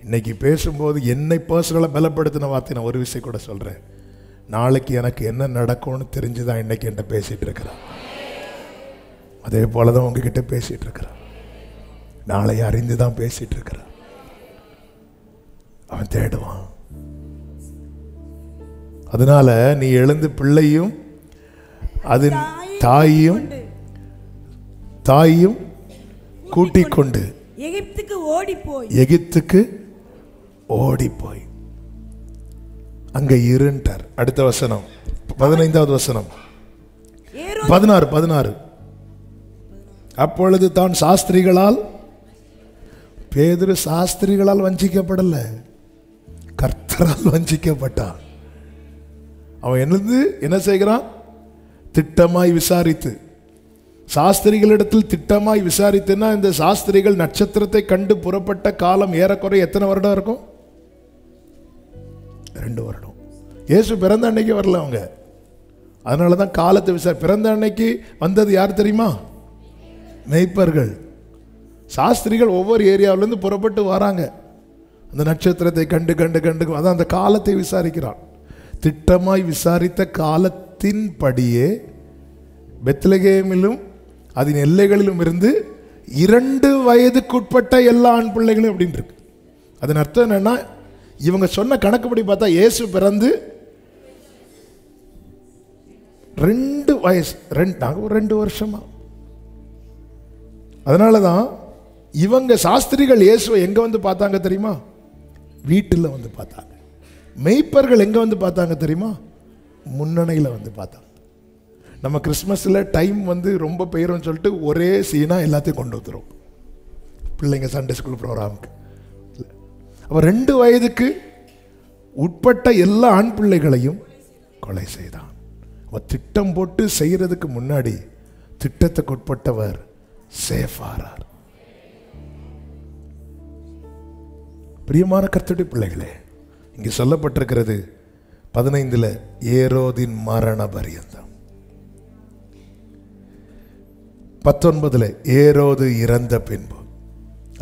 இன்னைக்கு பேசும்போது என்னை பர்சனலாக பலப்படுத்தின வார்த்தை நான் ஒரு விஷயம் கூட சொல்கிறேன். நாளைக்கு எனக்கு என்ன நடக்கும்னு தெரிஞ்சுதான் இன்னைக்கு என்கிட்ட பேசிகிட்டு இருக்கிறான். அதே போல தான் உங்ககிட்ட பேசிகிட்டு இருக்கிறான். நாளை அறிந்து தான் பேசிகிட்டு இருக்கிறான். அவன் தேடுவான். அதனால நீ எழுந்து பிள்ளையும் அதன் தாயும் கூட்டிக் கொண்டு எகிப்துக்கு ஓடி போய் அங்க இருண்டார். அடுத்த வசனம் 15வது வசனம் 16. அப்பொழுது தான் சாஸ்திரிகளால், பேதுரு சாஸ்திரிகளால் வஞ்சிக்கப்படல, கர்த்தரால் வஞ்சிக்கப்பட்டான். அவன் என்ன செய்கிறான்? திட்டமாய் விசாரித்து, சாஸ்திரிகளிடத்தில் திட்டமாய் விசாரித்துன்னா, இந்த சாஸ்திரிகள் நட்சத்திரத்தை கண்டு புறப்பட்ட காலம் ஏறக்குறை எத்தனை வருடம் இருக்கும்? 2 வருடம். இயேசு பிறந்த அன்னைக்கு வரல அவங்க. அதனால தான் காலத்தை பிறந்த அன்னைக்கு வந்தது யார் தெரியுமா? மேய்ப்பர்கள். சாஸ்திரிகள் ஒவ்வொரு ஏரியாவிலேருந்து புறப்பட்டு வராங்க. அந்த நட்சத்திரத்தை கண்டு கண்டு கண்டு அதான் அந்த காலத்தை விசாரிக்கிறான். திட்டமாய் விசாரித்த காலத்தின் படியே பெத்லகேமிலும் அதன் எல்லைகளிலும் இருந்து 2 வயதுக்குட்பட்ட எல்லா ஆண் பிள்ளைகளும் அப்படின்னு இருக்கு. அதன் அர்த்தம் என்னன்னா, இவங்க சொன்ன கணக்குப்படி பார்த்தா இயேசு பிறந்து 2 வயசு, 2 வருஷமா. அதனால தான் இவங்க சாஸ்திரிகள் இயேசுவை எங்க வந்து பார்த்தாங்க தெரியுமா? வீட்டில் வந்து பார்த்தாங்க. மெய்ப்பர்கள் எங்க வந்து பார்த்தாங்க தெரியுமா? முன்னணையில் வந்து பார்த்தாங்க. நம்ம கிறிஸ்மஸில் டைம் வந்து ரொம்ப பெயரும்னு சொல்லிட்டு ஒரே சீனா எல்லாத்தையும் கொண்டு வந்துடும் பிள்ளைங்க சண்டே ஸ்கூல் ப்ரோக்ராமுக்கு. அப்போ 2 வயதுக்கு உட்பட்ட எல்லா ஆண் பிள்ளைகளையும் கொலை செய்தான். அவர் திட்டம் போட்டு செய்யறதுக்கு முன்னாடி திட்டத்துக்கு உட்பட்டவர் சேஃபாரார். பிரியமான கர்த்தருடைய பிள்ளைகளே, இங்கே சொல்லப்பட்டிருக்கிறது 15 ஏரோதின் மரண பரியந்தம், 19 ஏரோது இறந்த பின்பு.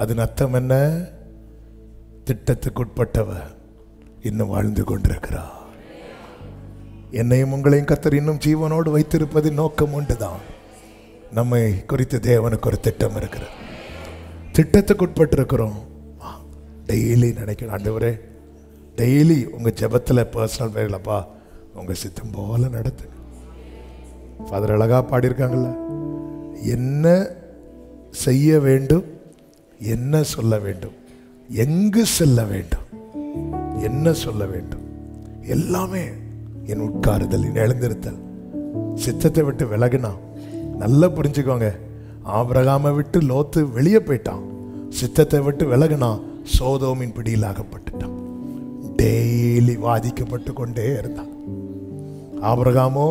அதன் அர்த்தம் என்ன? திட்டத்துக்குட்பட்டவர் இன்னும் வாழ்ந்து கொண்டிருக்கிறார். என்னையும் உங்களையும் கர்த்தர் இன்னும் ஜீவனோடு வைத்திருப்பதின் நோக்கம் உண்டுதான். நம்மை குறித்து தேவனுக்கு ஒரு திட்டம் இருக்கிறது. திட்டத்துக்குட்பட்டு இருக்கிறோம். டெய்லி நினைக்கணும், ஆண்டவரே டெய்லி உங்கள் ஜெபத்தில் பர்சனல் வேலைப்பா உங்கள் சித்தம் போல நடத்து. ஃபாதர் அழகா பாடியிருக்காங்கல்ல, என்ன செய்ய வேண்டும், என்ன சொல்ல வேண்டும், எங்கு செல்ல வேண்டும், என்ன சொல்ல வேண்டும், எல்லாமே என் உட்காருதல், என் எழுந்திருத்தல், சித்தத்தை விட்டு விலகினா. நல்லா புரிஞ்சுக்கோங்க, ஆபிரகாமை விட்டு லோத்து வெளியே போயிட்டான். சித்தத்தை விட்டு விலகினா சோதோமின் பிடியில் ஆகப்பட்டுட்டான். டெய்லி வாதிக்கப்பட்டு கொண்டே இருந்தான். ஆபிரகாமோ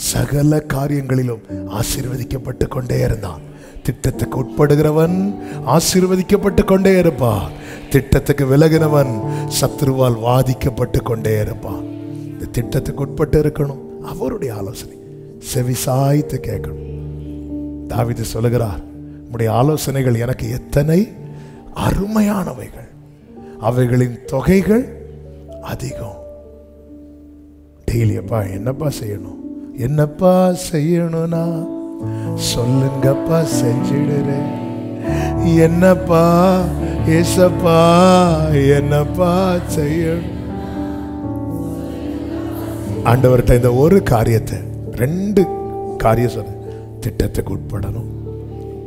சகல காரியங்களிலும் ஆசீர்வதிக்கப்பட்டு கொண்டே இருந்தான். திட்டத்துக்கு உட்படுகிறவன் ஆசீர்வதிக்கப்பட்டு கொண்டே இருப்பான். திட்டத்துக்கு விலகினவன் சத்ருவால் வாதிக்கப்பட்டு கொண்டே இருப்பான். இந்த திட்டத்துக்கு உட்பட்டு இருக்கணும். அவருடைய ஆலோசனை செவிசாய்த்து கேட்கணும். தாவீது சொல்லுகிறார், உம்முடைய ஆலோசனைகள் எனக்கு எத்தனை அருமையானவைகள், அவைகளின் தொகைகள் அதிகம். டெய்லி அப்பா என்னப்பா செய்யணும், என்னப்பா செய்யணும்னா சொல்லுங்கப்பா செஞ்சிடுறேன். என்னப்பா ஏசப்பா என்னப்பா செய்யணும். ஆண்டவர்கிட்ட இந்த ஒரு காரியத்தை, 2 காரியம் சொன்ன, திட்டத்துக்கு உட்படணும்,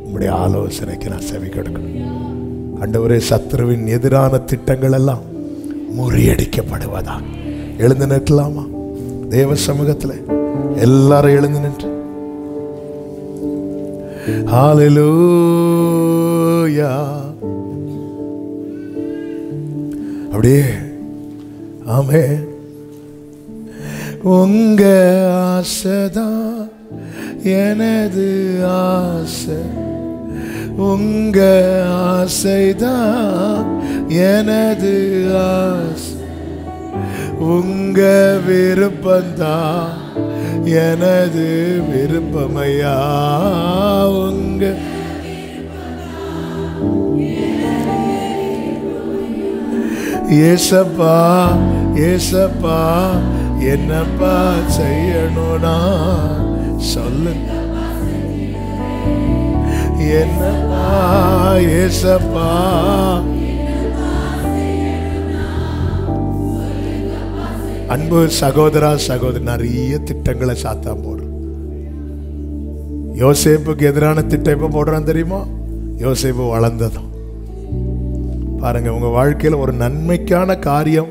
உங்களுடைய ஆலோசனைக்கு நான் செவி கொடுக்கணும். ஆண்டவரே, சத்ருவின் எதிரான திட்டங்கள் எல்லாம் முறியடிக்கப்படுவதா. எழுந்து நிற்கலாமா? தேவ சமூகத்தில் எல்லாரும் எழுந்து நின்று ஹல்லேலூயா அப்படியே ஆமென். உங்க ஆசைதான் எனது ஆசை, உங்க ஆசைதான் எனது ஆசை, உங்க விருப்பந்தான் எனது விருப்பமையா, உங்க ஏசப்பா ஏசப்பா என்னப்பா செய்யணும்னா சொல்லுங்க. என்னப்பா ஏசப்பா, அன்பு சகோதரா சகோதரி, நிறைய திட்டங்களை சாத்தான் போடுற. யோசேப்புக்கு எதிரான திட்டம் எப்ப போடுறான் தெரியுமா? யோசேப்பு வளர்ந்ததும். பாருங்க, உங்க வாழ்க்கையில் ஒரு நன்மைக்கான காரியம்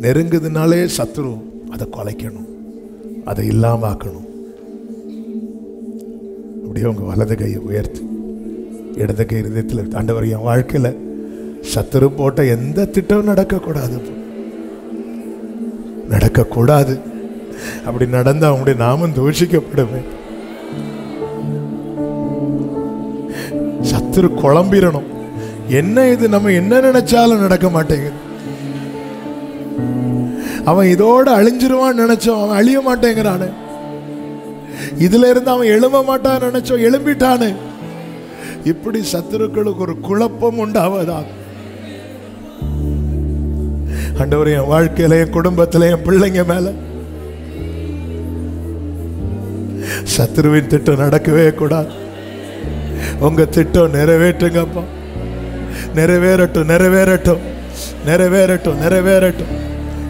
நெருங்குதுனாலே சத்துரு அதை குலைக்கணும், அதை இல்லாம ஆக்கணும். அப்படியே உங்க வலது கையை உயர்த்தி இடது கை இதயத்தில், ஆண்டவர் என் வாழ்க்கையில் சத்துரு போட்ட எந்த திட்டமும் நடக்கக்கூடாது, நடக்கக்கூடாது. அப்படி நடந்தா அவங்களுடைய நாமம் தூஷிக்கப்படுமே. சத்துரு குழம்பிடணும். என்ன இது, நம்ம என்ன நினைச்சாலும் நடக்க மாட்டேங்குது. அவன் இதோட அழிஞ்சிருவான்னு நினைச்சோம், அவன் அழிய மாட்டேங்கிறானு. இதுல இருந்து அவன் எழும்ப மாட்டான்னு நினைச்சோம், எழும்பிட்டானு. இப்படி சத்துருக்களுக்கு ஒரு குழப்பம் உண்டாவதா? ஆண்டவரே, என் வாழ்க்கையில, என் குடும்பத்துல, என் பிள்ளைங்க மேல சத்துருவின் திட்டம் நடக்கவே கூடாது. உங்க திட்டம் நிறைவேற்றுங்கப்பா. நிறைவேறட்டும், நிறைவேறட்டும், நிறைவேறட்டும், நிறைவேறட்டும்.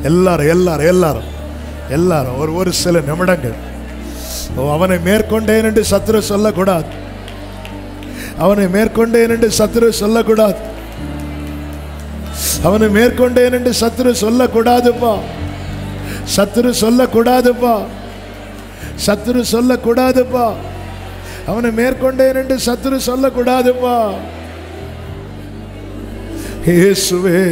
எல்லாரும் எல்லாரும் எல்லாரும் எல்லாரும் ஒரு சில நிமிடங்கள் அவனை மேற்கொண்டேன் என்று சத்துரு சொல்லக்கூடாது. அவனை மேற்கொண்டேன் என்று சத்துரு சொல்லக்கூடாது. அவனை மேற்கொண்டேன் என்று சத்துரு சொல்லக்கூடாதுப்பா. சத்துரு சொல்லக்கூடாதுப்பா. சத்துரு சொல்லக்கூடாதுப்பா. அவனை மேற்கொண்டேன் என்று சத்துரு சொல்லக்கூடாதுப்பா. இயேசுவே,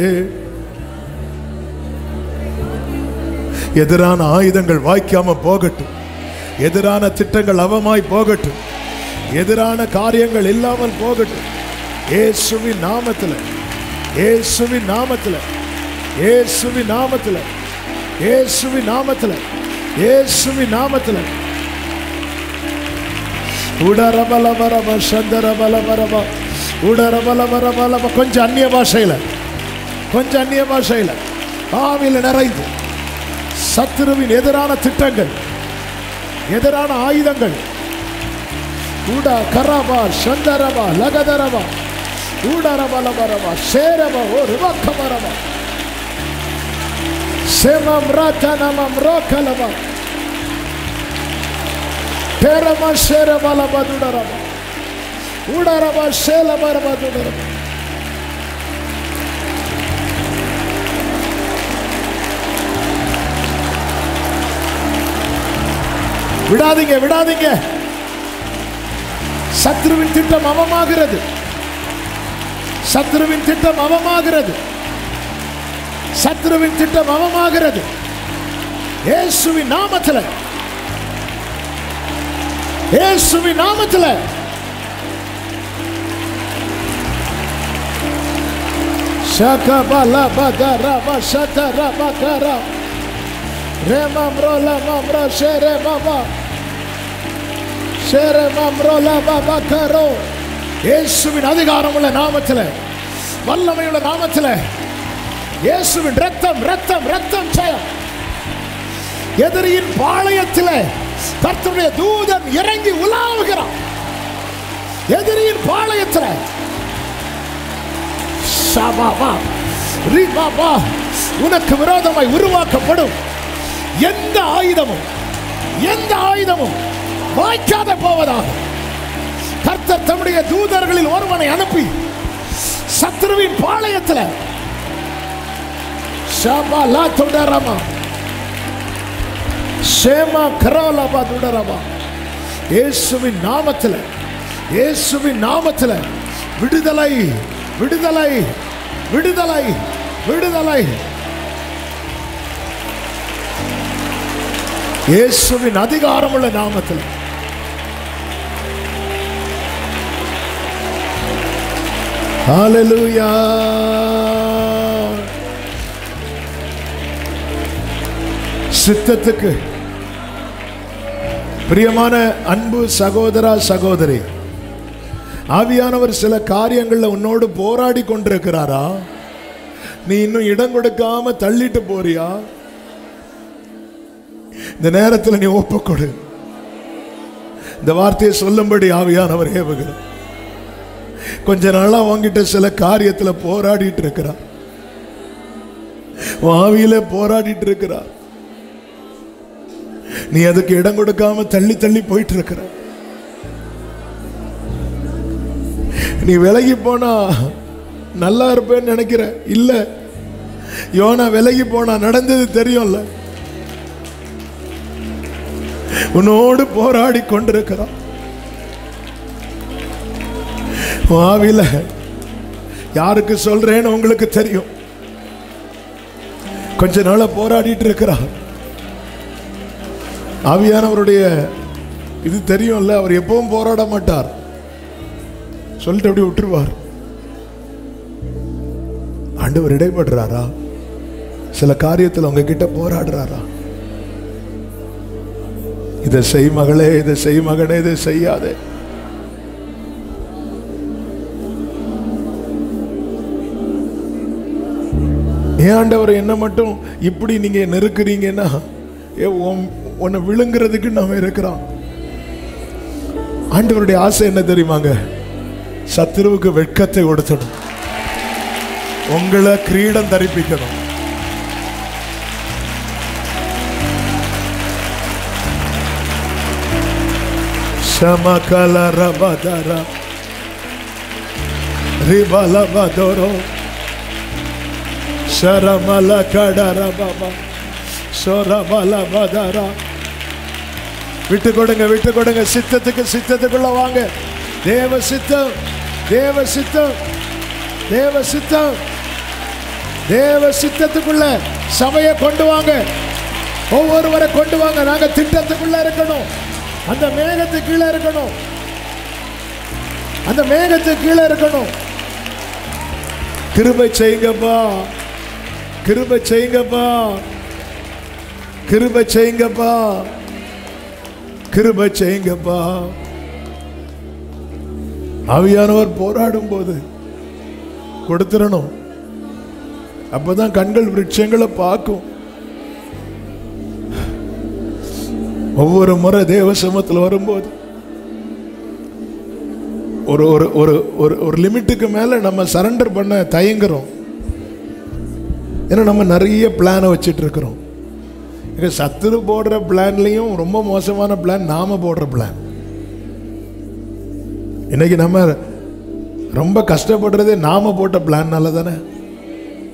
எதிரான ஆயுதங்கள் வாய்க்காம போகட்டும். எதிரான திட்டங்கள் அவமாய் போகட்டும். எதிரான காரியங்கள் இல்லாமல் போகட்டும். இயேசுவின் நாமத்தில், இயேசுவின் நாமத்தில், இயேசுவின் நாமத்தில், இயேசுவின் நாமத்தில், இயேசுவின் நாமத்தில். உடரபலபரப சந்தரபலபரப உடரபலபரபலப. கொஞ்சம் அந்நிய பாஷையில, கொஞ்சம் அந்நிய பாஷையில ஆவில நிறைந்து சத்துருவின் எதிரான திட்டங்கள், எதிரான ஆயுதங்கள், உடா கரபா சந்தரபா லகதரபா உடரபலபரபா சேரபா ஒரு வக்கமரபா செமம் ரத்தனமம் ரோக்கலபா பேரமா சேரபலபா துடரபா உடரபா சேலபரபா துடரபா. விடாதீங்க, விடாதீங்க. சத்ருவின் திட்டம் அவமாகிறது. சத்ருவின் திட்டம் அவமாகிறது. சத்ருவின் திட்டம் அவமாகிறது. இயேசுவின் நாமத்தில், இயேசுவின் நாமத்தில். ஷகபல பதரப ஷதரப கர ரெமம்ரோல மம்ரோ ஷெரே பாபா ஷெரே மம்ரோல பாபா கரோ. இயேசுவின் அதிகாரமுள்ள நாமத்தில், வல்லமையுள்ள நாமத்தில், இயேசுவின் ரத்தம் ரத்தம் ரத்தம் ஜெயம். எதிரியின் பாளையத்தில் கர்த்தருடைய தூதன் இறங்கி உலாவுகிறான். எதிரியின் பாளையத்தில் ஷபாபா ரிபாபா உனக்கு விரோதமாய் உருவாக்கப்படும் எந்த ஆயுதமும் வாய்க்காத போவதாக கர்த்தர் தம்முடைய தூதர்களில் ஒருவனை அனுப்பி சத்ருவின் பாளையத்தில் ஷபாலா துடரமா ஷேமா கரோலபா துடரமா. இயேசுவின் நாமத்தில், இயேசுவின் நாமத்தில் விடுதலை, விடுதலை, விடுதலை, விடுதலை. இயேசுவின் அதிகாரமுள்ள நாமத்தில் ஹல்லேலூயா. சித்தத்துக்கு பிரியமான அன்பு சகோதரா சகோதரி, ஆவியானவர் சில காரியங்கள்ல உன்னோடு போராடி கொண்டிருக்கிறாரா? நீ இன்னும் இடம் கொடுக்காம தள்ளிட்டு போறியா? இந்த நேரத்தில் நீ ஒப்புக்கொடு. இந்த வார்த்தையை சொல்லும்படி ஆவியானவர் ஏவுகிறார். கொஞ்ச நாளா உன்கிட்ட சில காரியத்துல போராடிட்டு இருக்கிறார். ஆவியில போராடிட்டு இருக்கிறார். நீ அதுக்கு இடம் கொடுக்காம தள்ளி தள்ளி போயிட்டு இருக்கிற. நீ விலகி போனா நல்லா இருப்பேன்னு நினைக்கிற. இல்ல, யோனா விலகி போனா நடந்தது தெரியும்ல. உன்னோடு போராடி கொண்டிருக்கிறான். ஆவியில யாருக்கு சொல்றேன்னு உங்களுக்கு தெரியும். கொஞ்ச நாளா போராடிட்டு இருக்கிறார். ஆவியானவருடைய இது தெரியும்ல. அவர் எப்பவும் போராட மாட்டார், சொல்லிட்டு அப்படி விட்டுருவார். ஆண்டவர் இடைப்படுறாரா? சில காரியத்தில் உங்ககிட்ட போராடுறாரா? இதை செய் மகளே, இதை செய் மகனே, இதை செய்யாதே. ஏன் ஆண்டவர் என்ன மட்டும் இப்படி நீங்க நெருக்குறீங்கன்னா, உன்னை விழுங்குறதுக்கு நாம இருக்கிறோம். ஆண்டவருடைய ஆசை என்ன தெரியுமாங்க? சத்துருவுக்கு வெட்கத்தை கொடுத்தணும், உங்களை கிரீடம் தரிப்பிக்கணும். சமகல ரபதர ரிபலபதரோ சரமல கடர பாபா சொரபலபதரா. விட்டு கொடுங்க, விட்டு கொடுங்க. சித்தத்துக்குள்ள வாங்க. தேவ சித்தம், தேவ சித்தம், தேவ சித்தம். தேவ சித்தத்துக்குள்ள சபையை கொண்டு வாங்க. ஒவ்வொருவரை கொண்டு வாங்க. நாங்க திட்டத்துக்குள்ள இருக்கணும். அந்த மேகத்துக்கு கீழே இருக்கணும். அந்த மேகத்துக்கு கீழே இருக்கணும். கிருபை செய்யுங்கப்பா, கிருபை செய்யுங்கப்பா, கிருபை செய்யுங்கப்பா, கிருபை செய்யுங்கப்பா. ஆவியானவர் போராடும் போது கொடுத்துடணும். அப்பதான் கண்கள் விருட்சங்களை பார்க்கும். ஒவ்வொரு முறை தேவ சமூகத்தில் வரும்போது ஒரு ஒரு ஒரு ஒரு லிமிட்டுக்கு மேல நம்ம சரண்டர் பண்ண தயங்குறோம். ஏன்னா நம்ம நிறைய பிளானை வச்சுட்டு இருக்கிறோம். சத்துரு போடுற பிளான்லையும் ரொம்ப மோசமான பிளான் நாம போடுற பிளான். இன்னைக்கு நம்ம ரொம்ப கஷ்டப்படுறதே நாம போட்ட பிளான்னால தானே.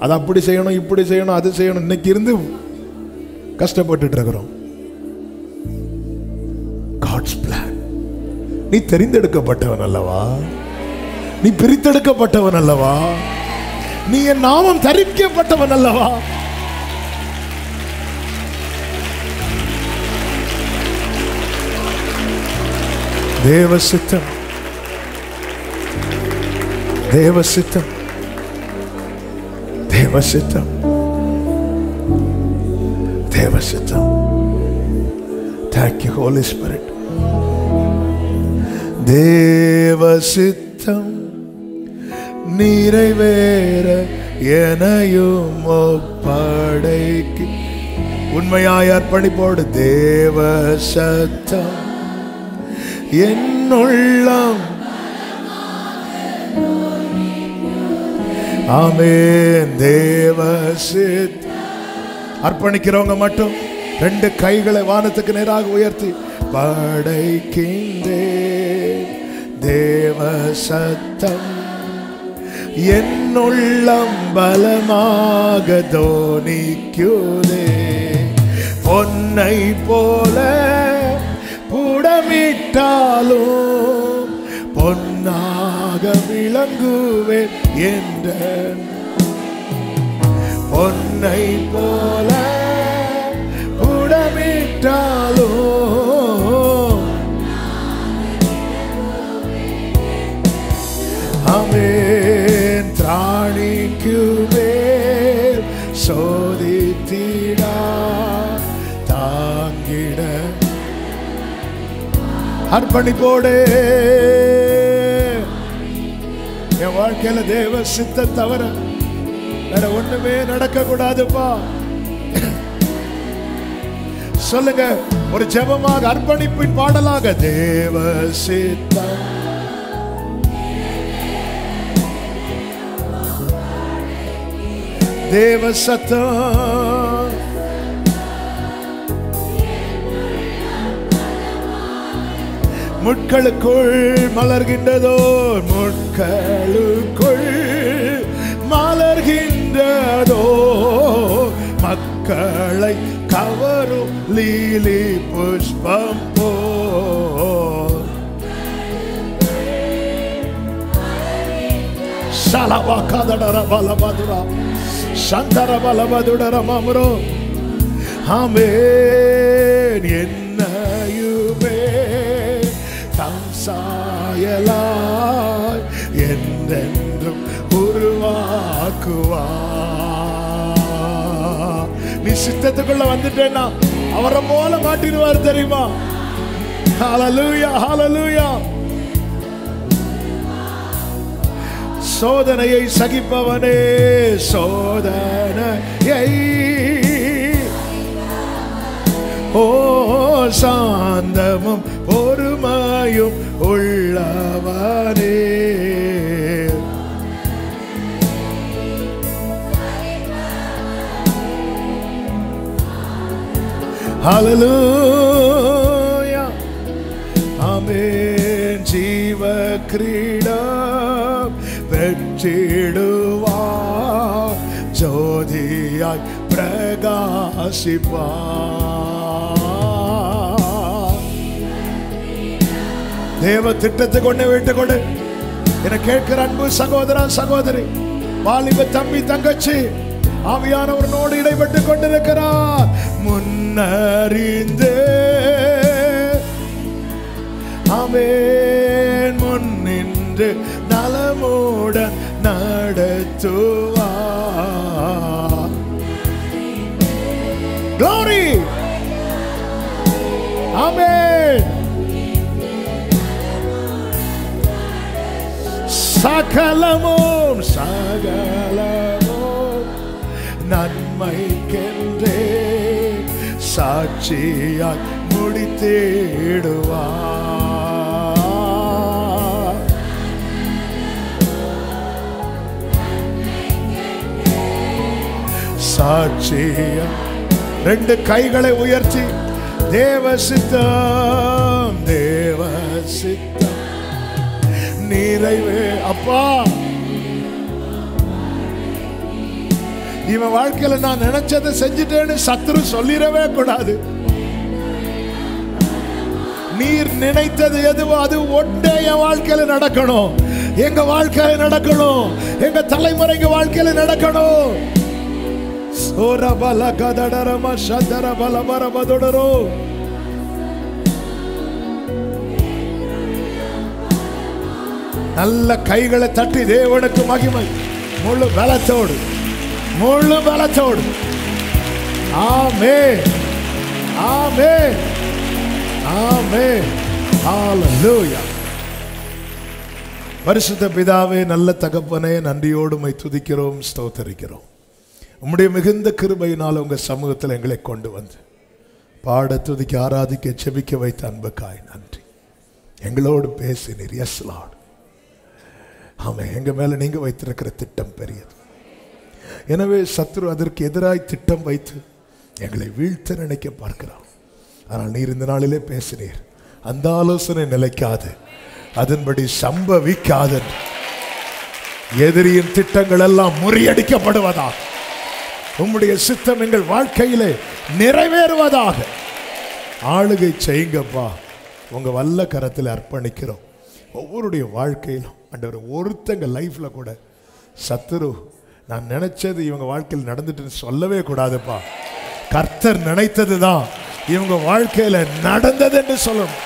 அது அப்படி செய்யணும், இப்படி செய்யணும், அது செய்யணும், இன்னைக்கு இருந்து கஷ்டப்பட்டு இருக்கிறோம். God's plan. நீ தெரிந்தெடுக்கப்பட்டவன் அல்லவா? நீ பிரித்தெடுக்கப்பட்டவன் அல்லவா? நீ என் நாமம் தரிக்கப்பட்டவன் அல்லவா? தேவ சித்தம், தேவ சித்தம், தேவ சித்தம், தேவ சித்தம். Thank you, Holy Spirit. தேவ சித்தம் நிறைவேற எனையும் ஒப்படைக்கு உண்மையாய் அர்ப்பணிப்போடு. தேவ சத்தம் என்னுள்ளம். ஆமென். தேவ சித்தம். அர்ப்பணிக்கிறவங்க மட்டும் ரெண்டு கைகளை வானத்துக்கு நேராக உயர்த்தி படைக்கின்றே. தேவ சத்தம் என்னுள்ளம் பலமாக தோனிக்குதே. பொன்னை போல புடமிட்டாலும் பொன்னாக விளங்குவேன் என்ற. பொன்னை போல புடமிட்டாலும் ஆமென். அர்ப்பணிப்போடு என் வாழ்க்கையில தேவ சித்தம் தவிர வேற ஒண்ணுமே நடக்க கூடாதுப்பா. சொல்லுங்க ஒரு ஜெபமாக, அர்ப்பணிப்பின் பாடலாக. தேவ சித்தம் தேவ சத்தம் முட்களுக்குள் மலர்கின்றதோ, முட்களுக்குள் மலர்கின்றதோ, மக்களை கவரும் லீலி புஷ்பம் போ. சலவா கதடர பலபதுரா சந்தர பலபதுடர மமரோ. ஆமென். என்னையுமே தம் சாயலாய் என்றென்றும் உருவாக்குவார். நீ சித்தத்துக்குள்ள வந்துட்டேன்னா அவரை போல மாட்டிடுவார் தெரியுமா? ஹல்லேலூயா, ஹல்லேலூயா. சோதனையை சகிப்பவனே, சோதனையை ஓ சாந்தமும் பொறுமையும் உள்ளவனே. ஹல்லேலூயா. ஆமென். ஜீவ கிரீடம் பெற்றிடுவார், ஜோதியாய் பிரகாசிப்பார். தேவ திட்டத்தை கொண்டு விட்டு கொண்டு என கேட்கிற அன்பு சகோதரா சகோதரி, வாலிப தம்பி தங்கச்சி, ஆவியானவரோடு இடைப்பட்டு கொண்டிருக்கிறார். முன்னறிந்து ஆமென் முன்னின்று நலமுடன் நடத்துவார். Glory. ஆமென். சகலமும் சகலமும் நன்மைக்கென்றே சாட்சியாய் முடித்திடுவார். சாட்சியாய். ரெண்டு கைகளை உயர்த்தி தேவ சித்தம் தேவ சித்தம் நிறைவே. அப்பா, இவன் வாழ்க்கையில நான் நினைச்சதை செஞ்சுட்டேன்னு சத்துரு சொல்லிடவே கூடாது. நீர் நினைத்தது எதுவோ அது ஒன்றே என் வாழ்க்கையில நடக்கணும், எங்க வாழ்க்கையில நடக்கணும், எங்க தலைமுறைங்க வாழ்க்கையில நடக்கணும். நல்ல கைகளை தட்டி தேவனுக்கு மகிமை. முழு பலத்தோடு, முழு பலத்தோடு. ஆமென், ஆமென், ஆமென். ஹல்லேலூயா. பரிசுத்த பிதாவே, நல்ல தகப்பனே, நன்றியோடு உம்மை துதிக்கிறோம், ஸ்தோத்தரிக்கிறோம். உம்முடைய மிகுந்த கிருபையினால் உங்க சமூகத்தில் எங்களை கொண்டு வந்து பாட, துதிக்க, ஆராதிக்க, செபிக்க வைத்த அன்புக்காய் நன்றி. எங்களோடு பேசினீர். S Lord. ஆமென். எங்க மேல நீங்க வைத்திருக்கிற திட்டம் பெரியது. எனவே சத்ரு அதற்கு எதிராய் திட்டம் வைத்து எங்களை வீழ்த்த நினைக்க பார்க்கிறான். ஆனால் நீர் இந்த நாளிலே பேசினீர். அந்த ஆலோசனை நிலைக்காது, அதன்படி சம்பவிக்காது. எதிரியின் திட்டங்கள் எல்லாம் முறியடிக்கப்படுவதாக, உம்முடைய சித்தம் எங்கள் வாழ்க்கையிலே நிறைவேறுவதாக. ஆளுகை செய்யுங்கப்பா. உங்க வல்ல கரத்தில் அர்ப்பணிக்கிறோம். ஒவ்வொருடைய வாழ்க்கையிலும் ஆண்டவர், ஒருத்தங்க லைஃப்ல கூட சத்துரு நான் நினைச்சது இவங்க வாழ்க்கையில் நடந்துட்டு சொல்லவே கூடாதுப்பா. கர்த்தர் நினைத்தது தான் இவங்க வாழ்க்கையில நடந்தது என்று சொல்லணும்.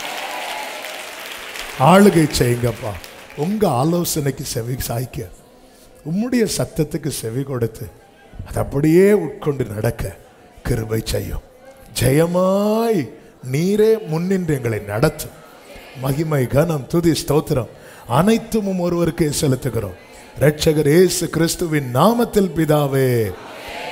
ஆளுகை செய்யுங்கப்பா. உங்க ஆலோசனைக்கு செவி சாய்க்க, உம்முடைய சத்தத்துக்கு செவி கொடுத்து அது அப்படியே உட்கொண்டு நடக்க கிருபை செய்யும். ஜெயமாய் நீரே முன்னின்று எங்களை நடத்தும். மகிமை, கனம், துதி, ஸ்தோத்திரம் அனைத்தும் ஒருவருக்கே செலுத்துகிறோம். இரட்சகர் இயேசு கிறிஸ்துவின் நாமத்தில் பிதாவே,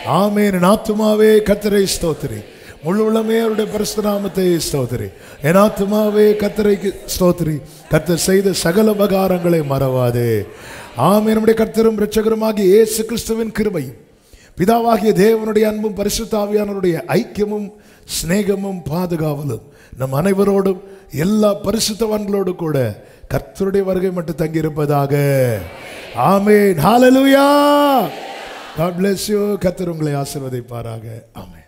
ஆமென். என் ஆத்துமாவே கர்த்தரை ஸ்தோத்திரி, முழு உள்ளமே அவருடைய பரிசுத்த நாமத்தை ஸ்தோத்திரி. என் ஆத்துமாவே கர்த்தரை ஸ்தோத்திரி, கர்த்தர் செய்த சகல உபகாரங்களை மறவாதே. ஆமென். நம்முடைய கர்த்தரும் இரட்சகருமாகிய இயேசு கிறிஸ்துவின் கிருபையும், பிதாவாகிய தேவனுடைய அன்பும், பரிசுத்த ஆவியானவருடைய ஐக்கியமும், சிநேகமும், பாதுகாவலும் நம் அனைவரோடும் எல்லா பரிசுத்தவான்களோடு கூட கர்த்தருடைய வருகை மட்டும் தங்கி இருப்பதாக. ஆமென். ஹalleluya. God bless you. கர்த்தர் உங்களை ஆசீர்வதிப்பாராக. ஆமென்.